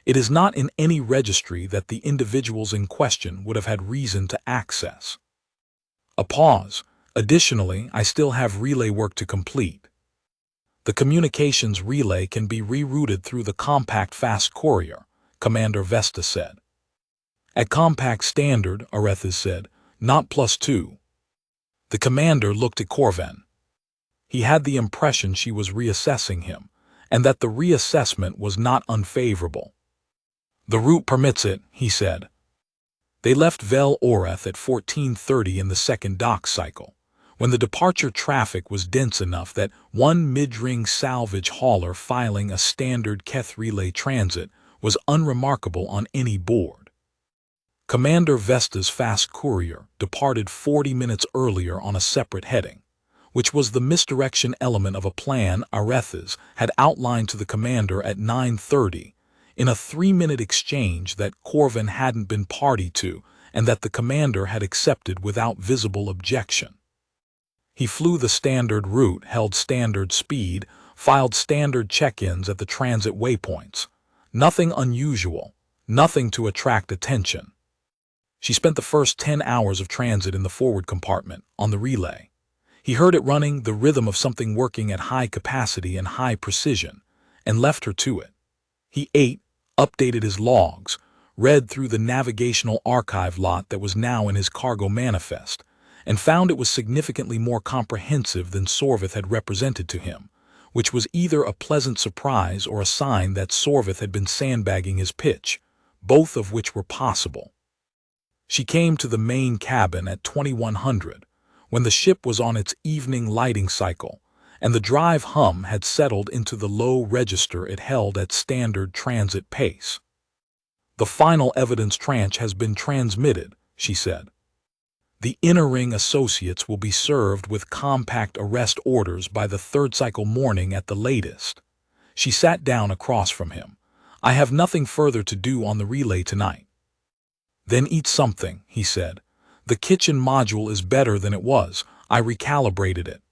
It is not in any registry that the individuals in question would have had reason to access. A pause. "Additionally, I still have relay work to complete." "The communications relay can be rerouted through the compact fast courier," Commander Vesta said. "At compact standard," Arethes said, "not +2. The commander looked at Corvin. He had the impression she was reassessing him, and that the reassessment was not unfavorable. "The route permits it," he said. They left Vel Oreth at 14:30 in the second dock cycle, when the departure traffic was dense enough that one mid-ring salvage hauler filing a standard Keth relay transit was unremarkable on any board. Commander Vesta's fast courier departed 40 minutes earlier on a separate heading, which was the misdirection element of a plan Arethes had outlined to the commander at 9:30, in a 3-minute exchange that Corvin hadn't been party to and that the commander had accepted without visible objection. He flew the standard route, held standard speed, filed standard check-ins at the transit waypoints. Nothing unusual, nothing to attract attention. She spent the first 10 hours of transit in the forward compartment, on the relay. He heard it running, the rhythm of something working at high capacity and high precision, and left her to it. He ate, updated his logs, read through the navigational archive lot that was now in his cargo manifest, and found it was significantly more comprehensive than Sorvith had represented to him, which was either a pleasant surprise or a sign that Sorvith had been sandbagging his pitch, both of which were possible. She came to the main cabin at 2100, when the ship was on its evening lighting cycle, and the drive hum had settled into the low register it held at standard transit pace. "The final evidence tranche has been transmitted," she said. "The Innering Associates will be served with compact arrest orders by the third cycle morning at the latest." She sat down across from him. "I have nothing further to do on the relay tonight." "Then eat something," he said. "The kitchen module is better than it was. I recalibrated it."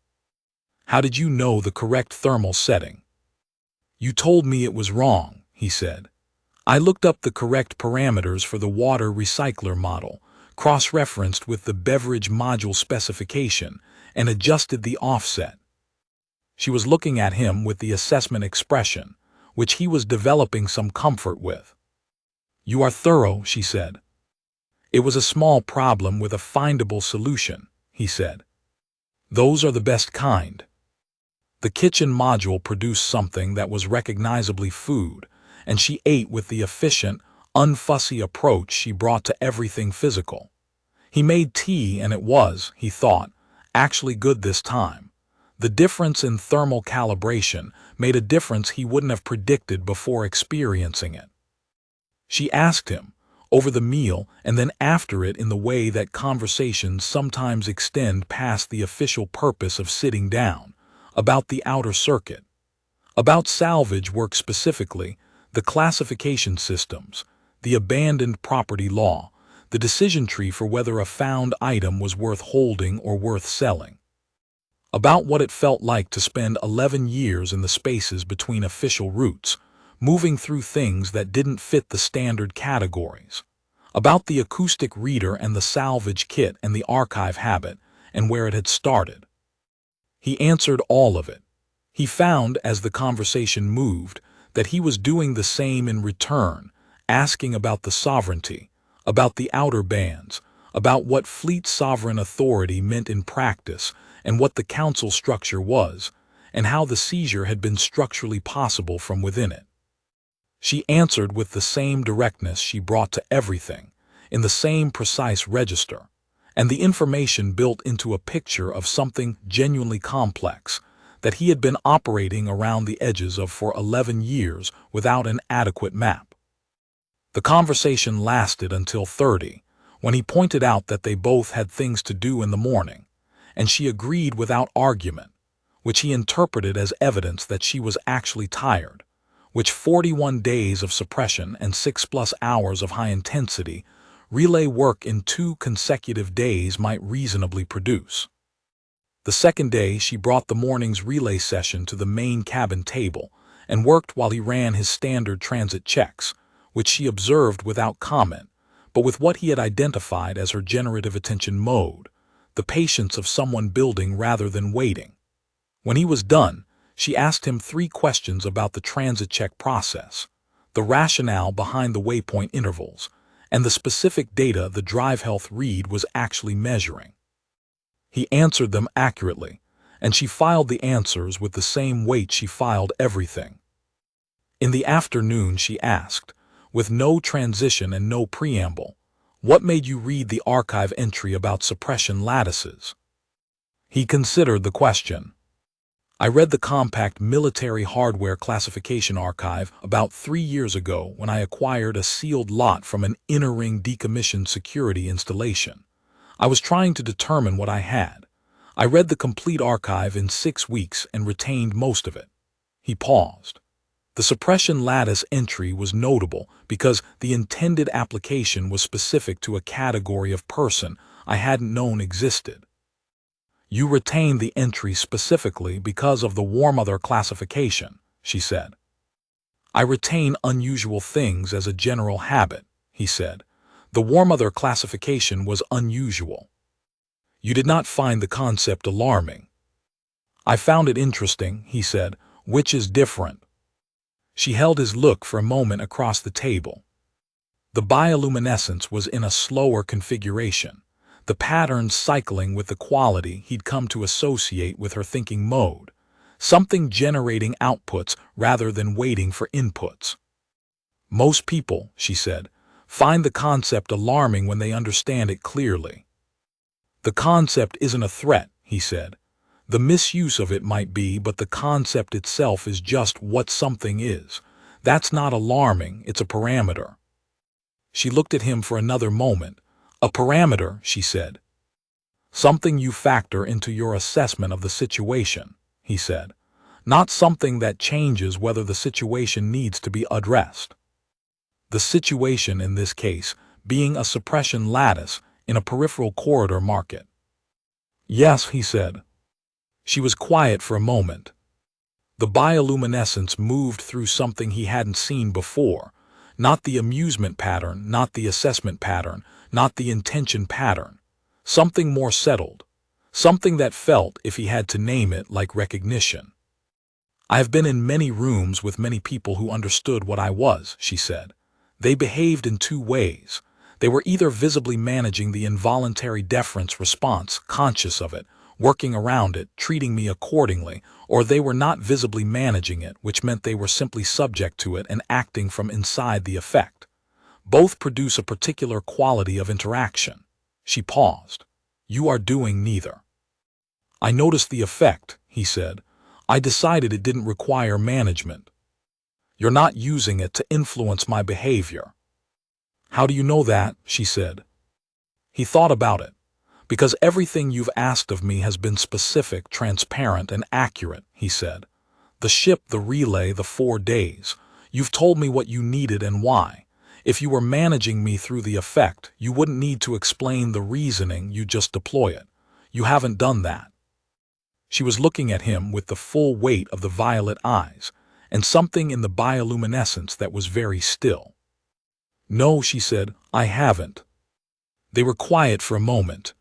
"How did you know the correct thermal setting?" "You told me it was wrong," he said. "I looked up the correct parameters for the water recycler model, cross-referenced with the beverage module specification, and adjusted the offset." She was looking at him with the assessment expression, which he was developing some comfort with. "You are thorough," she said. "It was a small problem with a findable solution," he said. "Those are the best kind." The kitchen module produced something that was recognizably food, and she ate with the efficient, unfussy approach she brought to everything physical. He made tea and it was, he thought, actually good this time. The difference in thermal calibration made a difference he wouldn't have predicted before experiencing it. She asked him, over the meal and then after it in the way that conversations sometimes extend past the official purpose of sitting down, about the outer circuit. About salvage work specifically, the classification systems, the abandoned property law, the decision tree for whether a found item was worth holding or worth selling. About what it felt like to spend 11 years in the spaces between official routes, moving through things that didn't fit the standard categories. About the acoustic reader and the salvage kit and the archive habit, and where it had started. He answered all of it. He found, as the conversation moved, that he was doing the same in return, asking about the sovereignty, about the outer bands, about what fleet sovereign authority meant in practice and what the council structure was, and how the seizure had been structurally possible from within it. She answered with the same directness she brought to everything, in the same precise register, and the information built into a picture of something genuinely complex that he had been operating around the edges of for 11 years without an adequate map. The conversation lasted until 30, when he pointed out that they both had things to do in the morning, and she agreed without argument, which he interpreted as evidence that she was actually tired, which 41 days of suppression and 6+ hours of high-intensity relay work in 2 consecutive days might reasonably produce. The second day she brought the morning's relay session to the main cabin table and worked while he ran his standard transit checks, which she observed without comment, but with what he had identified as her generative attention mode, the patience of someone building rather than waiting. When he was done, she asked him 3 questions about the transit check process, the rationale behind the waypoint intervals, and the specific data the drive health read was actually measuring. He answered them accurately, and she filed the answers with the same weight she filed everything. In the afternoon she asked, with no transition and no preamble, "What made you read the archive entry about suppression lattices?" He considered the question. "I read the compact military hardware classification archive about 3 years ago when I acquired a sealed lot from an inner-ring decommissioned security installation. I was trying to determine what I had. I read the complete archive in 6 weeks and retained most of it." He paused. The suppression lattice entry was notable because the intended application was specific to a category of person I hadn't known existed. "You retained the entry specifically because of the warmother classification," she said. "I retain unusual things as a general habit," he said. "The warmother classification was unusual. You did not find the concept alarming." "I found it interesting," he said, "which is different." She held his look for a moment across the table. The bioluminescence was in a slower configuration, the patterns cycling with the quality he'd come to associate with her thinking mode, something generating outputs rather than waiting for inputs. "Most people," she said, "find the concept alarming when they understand it clearly." "The concept isn't a threat," he said. "The misuse of it might be, but the concept itself is just what something is. That's not alarming, it's a parameter." She looked at him for another moment. "A parameter," she said. "Something you factor into your assessment of the situation," he said. "Not something that changes whether the situation needs to be addressed." The situation in this case being a suppression lattice in a peripheral corridor market. "Yes," he said. She was quiet for a moment. The bioluminescence moved through something he hadn't seen before, not the amusement pattern, not the assessment pattern, not the intention pattern. Something more settled, something that felt, if he had to name it, like recognition. "I have been in many rooms with many people who understood what I was," she said. "They behaved in 2 ways. They were either visibly managing the involuntary deference response, conscious of it, working around it, treating me accordingly, or they were not visibly managing it, which meant they were simply subject to it and acting from inside the effect. Both produce a particular quality of interaction." She paused. "You are doing neither." "I noticed the effect," he said. "I decided it didn't require management." "You're not using it to influence my behavior." "How do you know that?" she said. He thought about it. "Because everything you've asked of me has been specific, transparent, and accurate," he said. "The ship, the relay, the 4 days. You've told me what you needed and why. If you were managing me through the effect, you wouldn't need to explain the reasoning, you just deploy it. You haven't done that." She was looking at him with the full weight of the violet eyes, and something in the bioluminescence that was very still. "No," she said, "I haven't." They were quiet for a moment.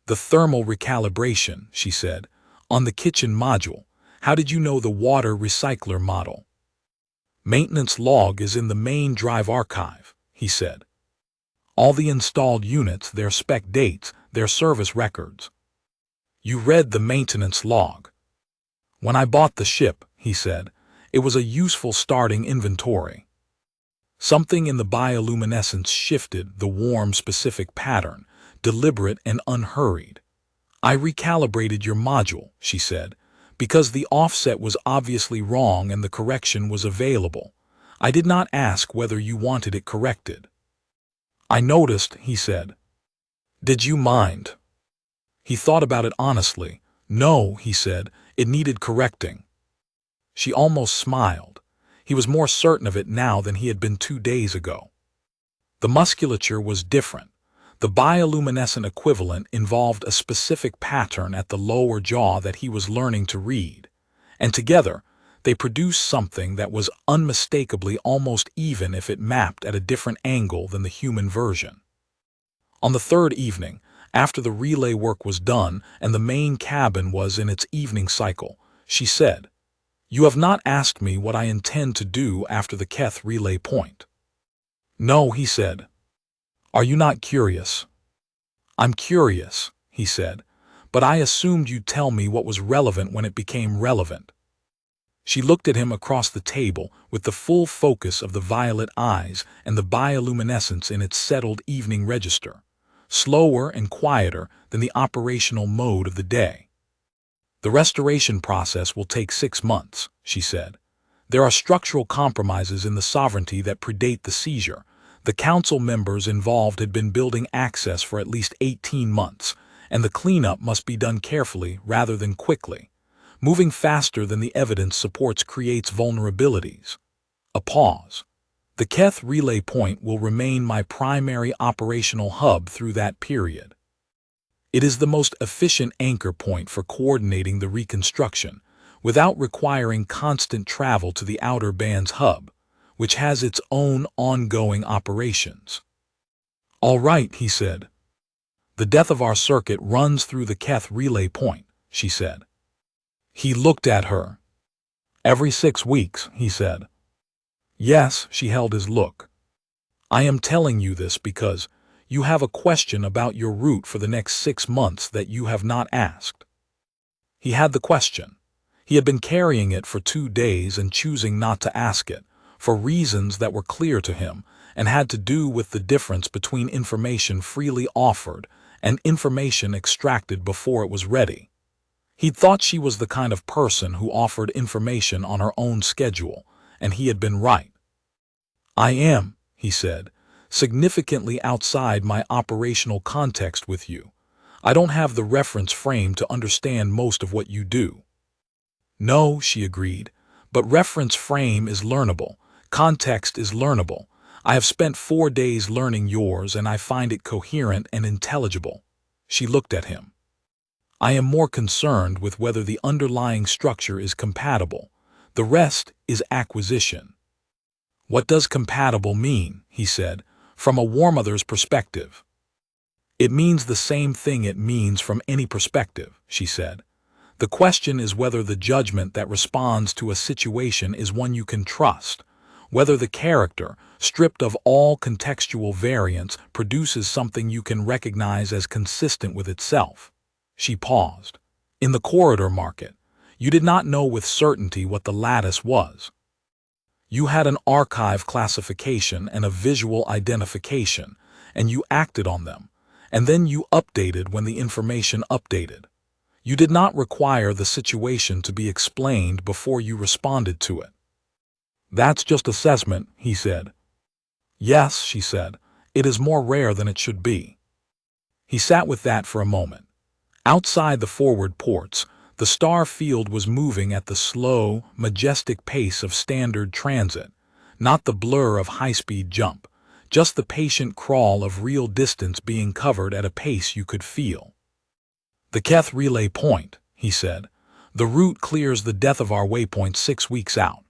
"The thermal recalibration," she said, "on the kitchen module. How did you know the water recycler model?" "Maintenance log is in the main drive archive," he said. All the installed units, their spec dates, their service records. You read the maintenance log. When I bought the ship, he said, it was a useful starting inventory. Something in the bioluminescence shifted the warm, specific pattern, deliberate and unhurried. I recalibrated your module, she said, because the offset was obviously wrong and the correction was available. I did not ask whether you wanted it corrected. I noticed, he said. Did you mind? He thought about it honestly. No, he said, it needed correcting. She almost smiled. He was more certain of it now than he had been 2 days ago. The musculature was different. The bioluminescent equivalent involved a specific pattern at the lower jaw that he was learning to read, and together they produced something that was unmistakably almost even if it mapped at a different angle than the human version. On the third evening, after the relay work was done and the main cabin was in its evening cycle, she said, "You have not asked me what I intend to do after the Keth relay point." "No," he said. "Are you not curious?" "I'm curious," he said, "but I assumed you'd tell me what was relevant when it became relevant." She looked at him across the table with the full focus of the violet eyes and the bioluminescence in its settled evening register, slower and quieter than the operational mode of the day. "The restoration process will take 6 months," she said. "There are structural compromises in the sovereignty that predate the seizure. The council members involved had been building access for at least 18 months, and the cleanup must be done carefully rather than quickly. Moving faster than the evidence supports creates vulnerabilities." A pause. "The Keth relay point will remain my primary operational hub through that period. It is the most efficient anchor point for coordinating the reconstruction, without requiring constant travel to the Outer Bands hub, which has its own ongoing operations." "All right," he said. "The death of our circuit runs through the Keth relay point," she said. He looked at her. "Every 6 weeks," he said. "Yes," she held his look. "I am telling you this because you have a question about your route for the next 6 months that you have not asked." He had the question. He had been carrying it for 2 days and choosing not to ask it, for reasons that were clear to him and had to do with the difference between information freely offered and information extracted before it was ready. He'd thought she was the kind of person who offered information on her own schedule, and he had been right. "I am," he said, "significantly outside my operational context with you. I don't have the reference frame to understand most of what you do." "No," she agreed, "but reference frame is learnable. Context is learnable. I have spent 4 days learning yours, and I find it coherent and intelligible." She looked at him. "I am more concerned with whether the underlying structure is compatible. The rest is acquisition." "What does compatible mean?" he said, "from a warmother's perspective?" "It means the same thing it means from any perspective," she said. "The question is whether the judgment that responds to a situation is one you can trust, whether the character, stripped of all contextual variance, produces something you can recognize as consistent with itself." She paused. "In the corridor market, you did not know with certainty what the lattice was. You had an archive classification and a visual identification, and you acted on them, and then you updated when the information updated. You did not require the situation to be explained before you responded to it." "That's just assessment," he said. "Yes," she said, "it is more rare than it should be." He sat with that for a moment. Outside the forward ports, the star field was moving at the slow, majestic pace of standard transit, not the blur of high-speed jump, just the patient crawl of real distance being covered at a pace you could feel. "The Keth relay point," he said. "The route clears the death of our waypoint 6 weeks out."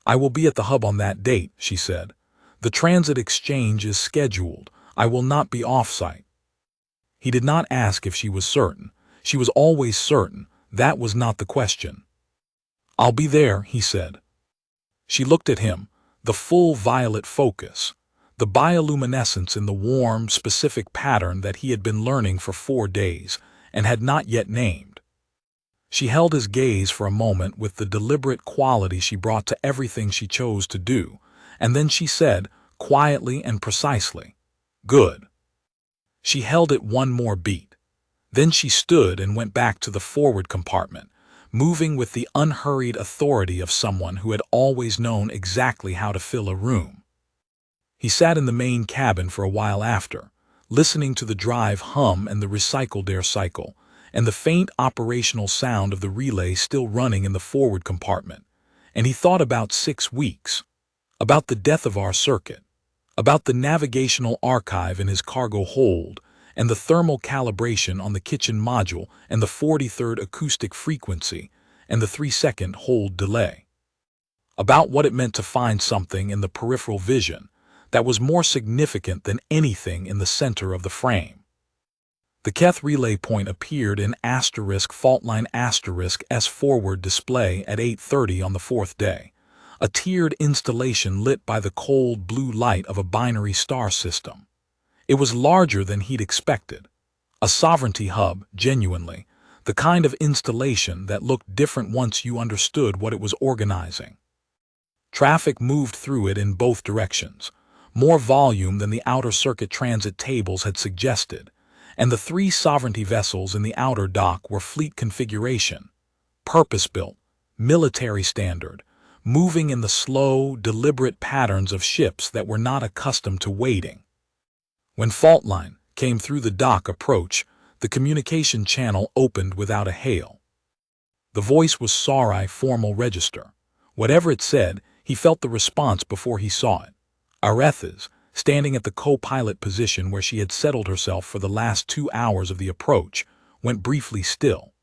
"I will be at the hub on that date," she said. "The transit exchange is scheduled. I will not be off-site." He did not ask if she was certain. She was always certain. That was not the question. "I'll be there," he said. She looked at him, the full violet focus, the bioluminescence in the warm, specific pattern that he had been learning for 4 days and had not yet named. She held his gaze for a moment with the deliberate quality she brought to everything she chose to do, and then she said, quietly and precisely, "Good." She held it one more beat. Then she stood and went back to the forward compartment, moving with the unhurried authority of someone who had always known exactly how to fill a room. He sat in the main cabin for a while after, listening to the drive hum and the recycled air cycle, and the faint operational sound of the relay still running in the forward compartment, and he thought about 6 weeks, about the death of our circuit, about the navigational archive in his cargo hold, and the thermal calibration on the kitchen module, and the 43rd acoustic frequency, and the 3-second hold delay. About what it meant to find something in the peripheral vision that was more significant than anything in the center of the frame. The Keth relay point appeared in *faultline *S forward display at 8:30 on the 4th day, a tiered installation lit by the cold blue light of a binary star system. It was larger than he'd expected. A sovereignty hub, genuinely, the kind of installation that looked different once you understood what it was organizing. Traffic moved through it in both directions, more volume than the outer circuit transit tables had suggested, and the 3 sovereignty vessels in the outer dock were fleet configuration, purpose-built, military standard, moving in the slow, deliberate patterns of ships that were not accustomed to waiting. When Faultline came through the dock approach, the communication channel opened without a hail. The voice was Sarai formal register. Whatever it said, he felt the response before he saw it. Arethes, standing at the co-pilot position where she had settled herself for the last 2 hours of the approach, went briefly still.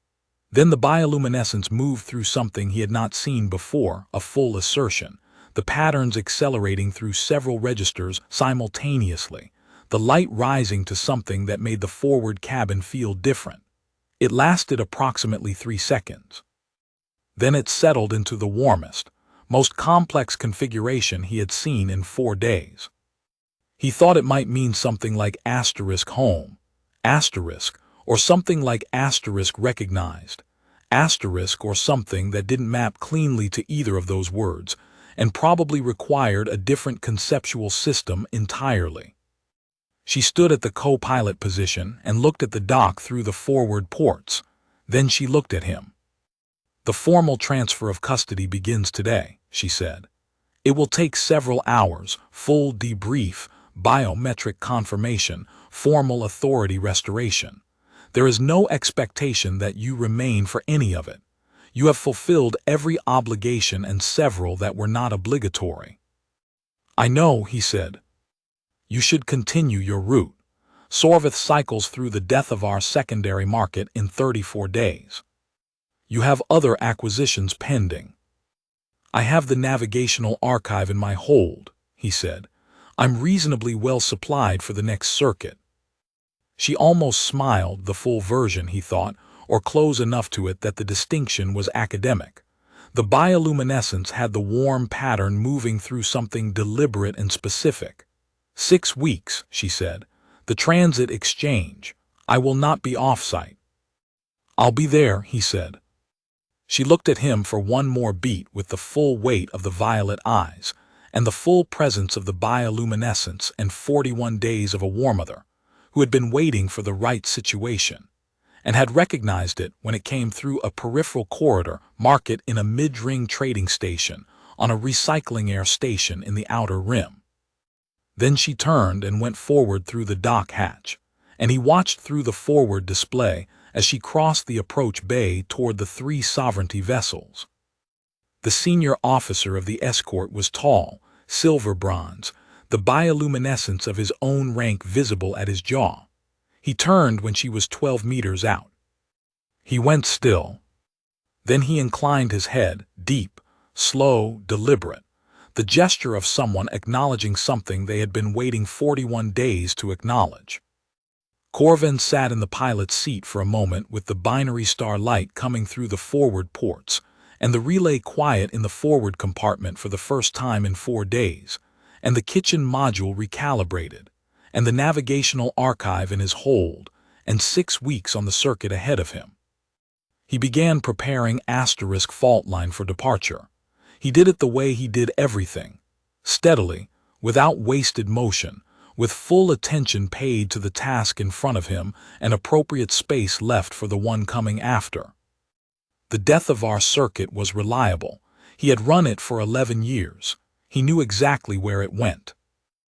Then the bioluminescence moved through something he had not seen before, a full assertion, the patterns accelerating through several registers simultaneously, the light rising to something that made the forward cabin feel different. It lasted approximately 3 seconds. Then it settled into the warmest, most complex configuration he had seen in 4 days. He thought it might mean something like *home, or something like *recognized, or something that didn't map cleanly to either of those words, and probably required a different conceptual system entirely. She stood at the co-pilot position and looked at the dock through the forward ports. Then she looked at him. "The formal transfer of custody begins today," she said. "It will take several hours, full debrief, biometric confirmation, formal authority restoration. There is no expectation that you remain for any of it. You have fulfilled every obligation and several that were not obligatory." "I know," he said. "You should continue your route. Sorvith cycles through the death of our secondary market in 34 days. You have other acquisitions pending." "I have the navigational archive in my hold," he said. "I'm reasonably well supplied for the next circuit." She almost smiled, the full version, he thought, or close enough to it that the distinction was academic. The bioluminescence had the warm pattern moving through something deliberate and specific. 6 weeks, she said. "The transit exchange. I will not be off-site." "I'll be there," he said. She looked at him for one more beat with the full weight of the violet eyes, and the full presence of the bioluminescence and 41 days of a warmother, who had been waiting for the right situation, and had recognized it when it came through a peripheral corridor market in a mid-ring trading station on a recycling air station in the outer rim. Then she turned and went forward through the dock hatch, and he watched through the forward display as she crossed the approach bay toward the 3 sovereignty vessels. The senior officer of the escort was tall, silver bronze, the bioluminescence of his own rank visible at his jaw. He turned when she was 12 meters out. He went still. Then he inclined his head, deep, slow, deliberate, the gesture of someone acknowledging something they had been waiting 41 days to acknowledge. Corvin sat in the pilot's seat for a moment with the binary star light coming through the forward ports, and the relay quiet in the forward compartment for the first time in 4 days, and the kitchen module recalibrated, and the navigational archive in his hold, and 6 weeks on the circuit ahead of him. He began preparing asterisk fault line for departure. He did it the way he did everything, steadily, without wasted motion, with full attention paid to the task in front of him and appropriate space left for the one coming after. The death of our circuit was reliable. He had run it for 11 years. He knew exactly where it went.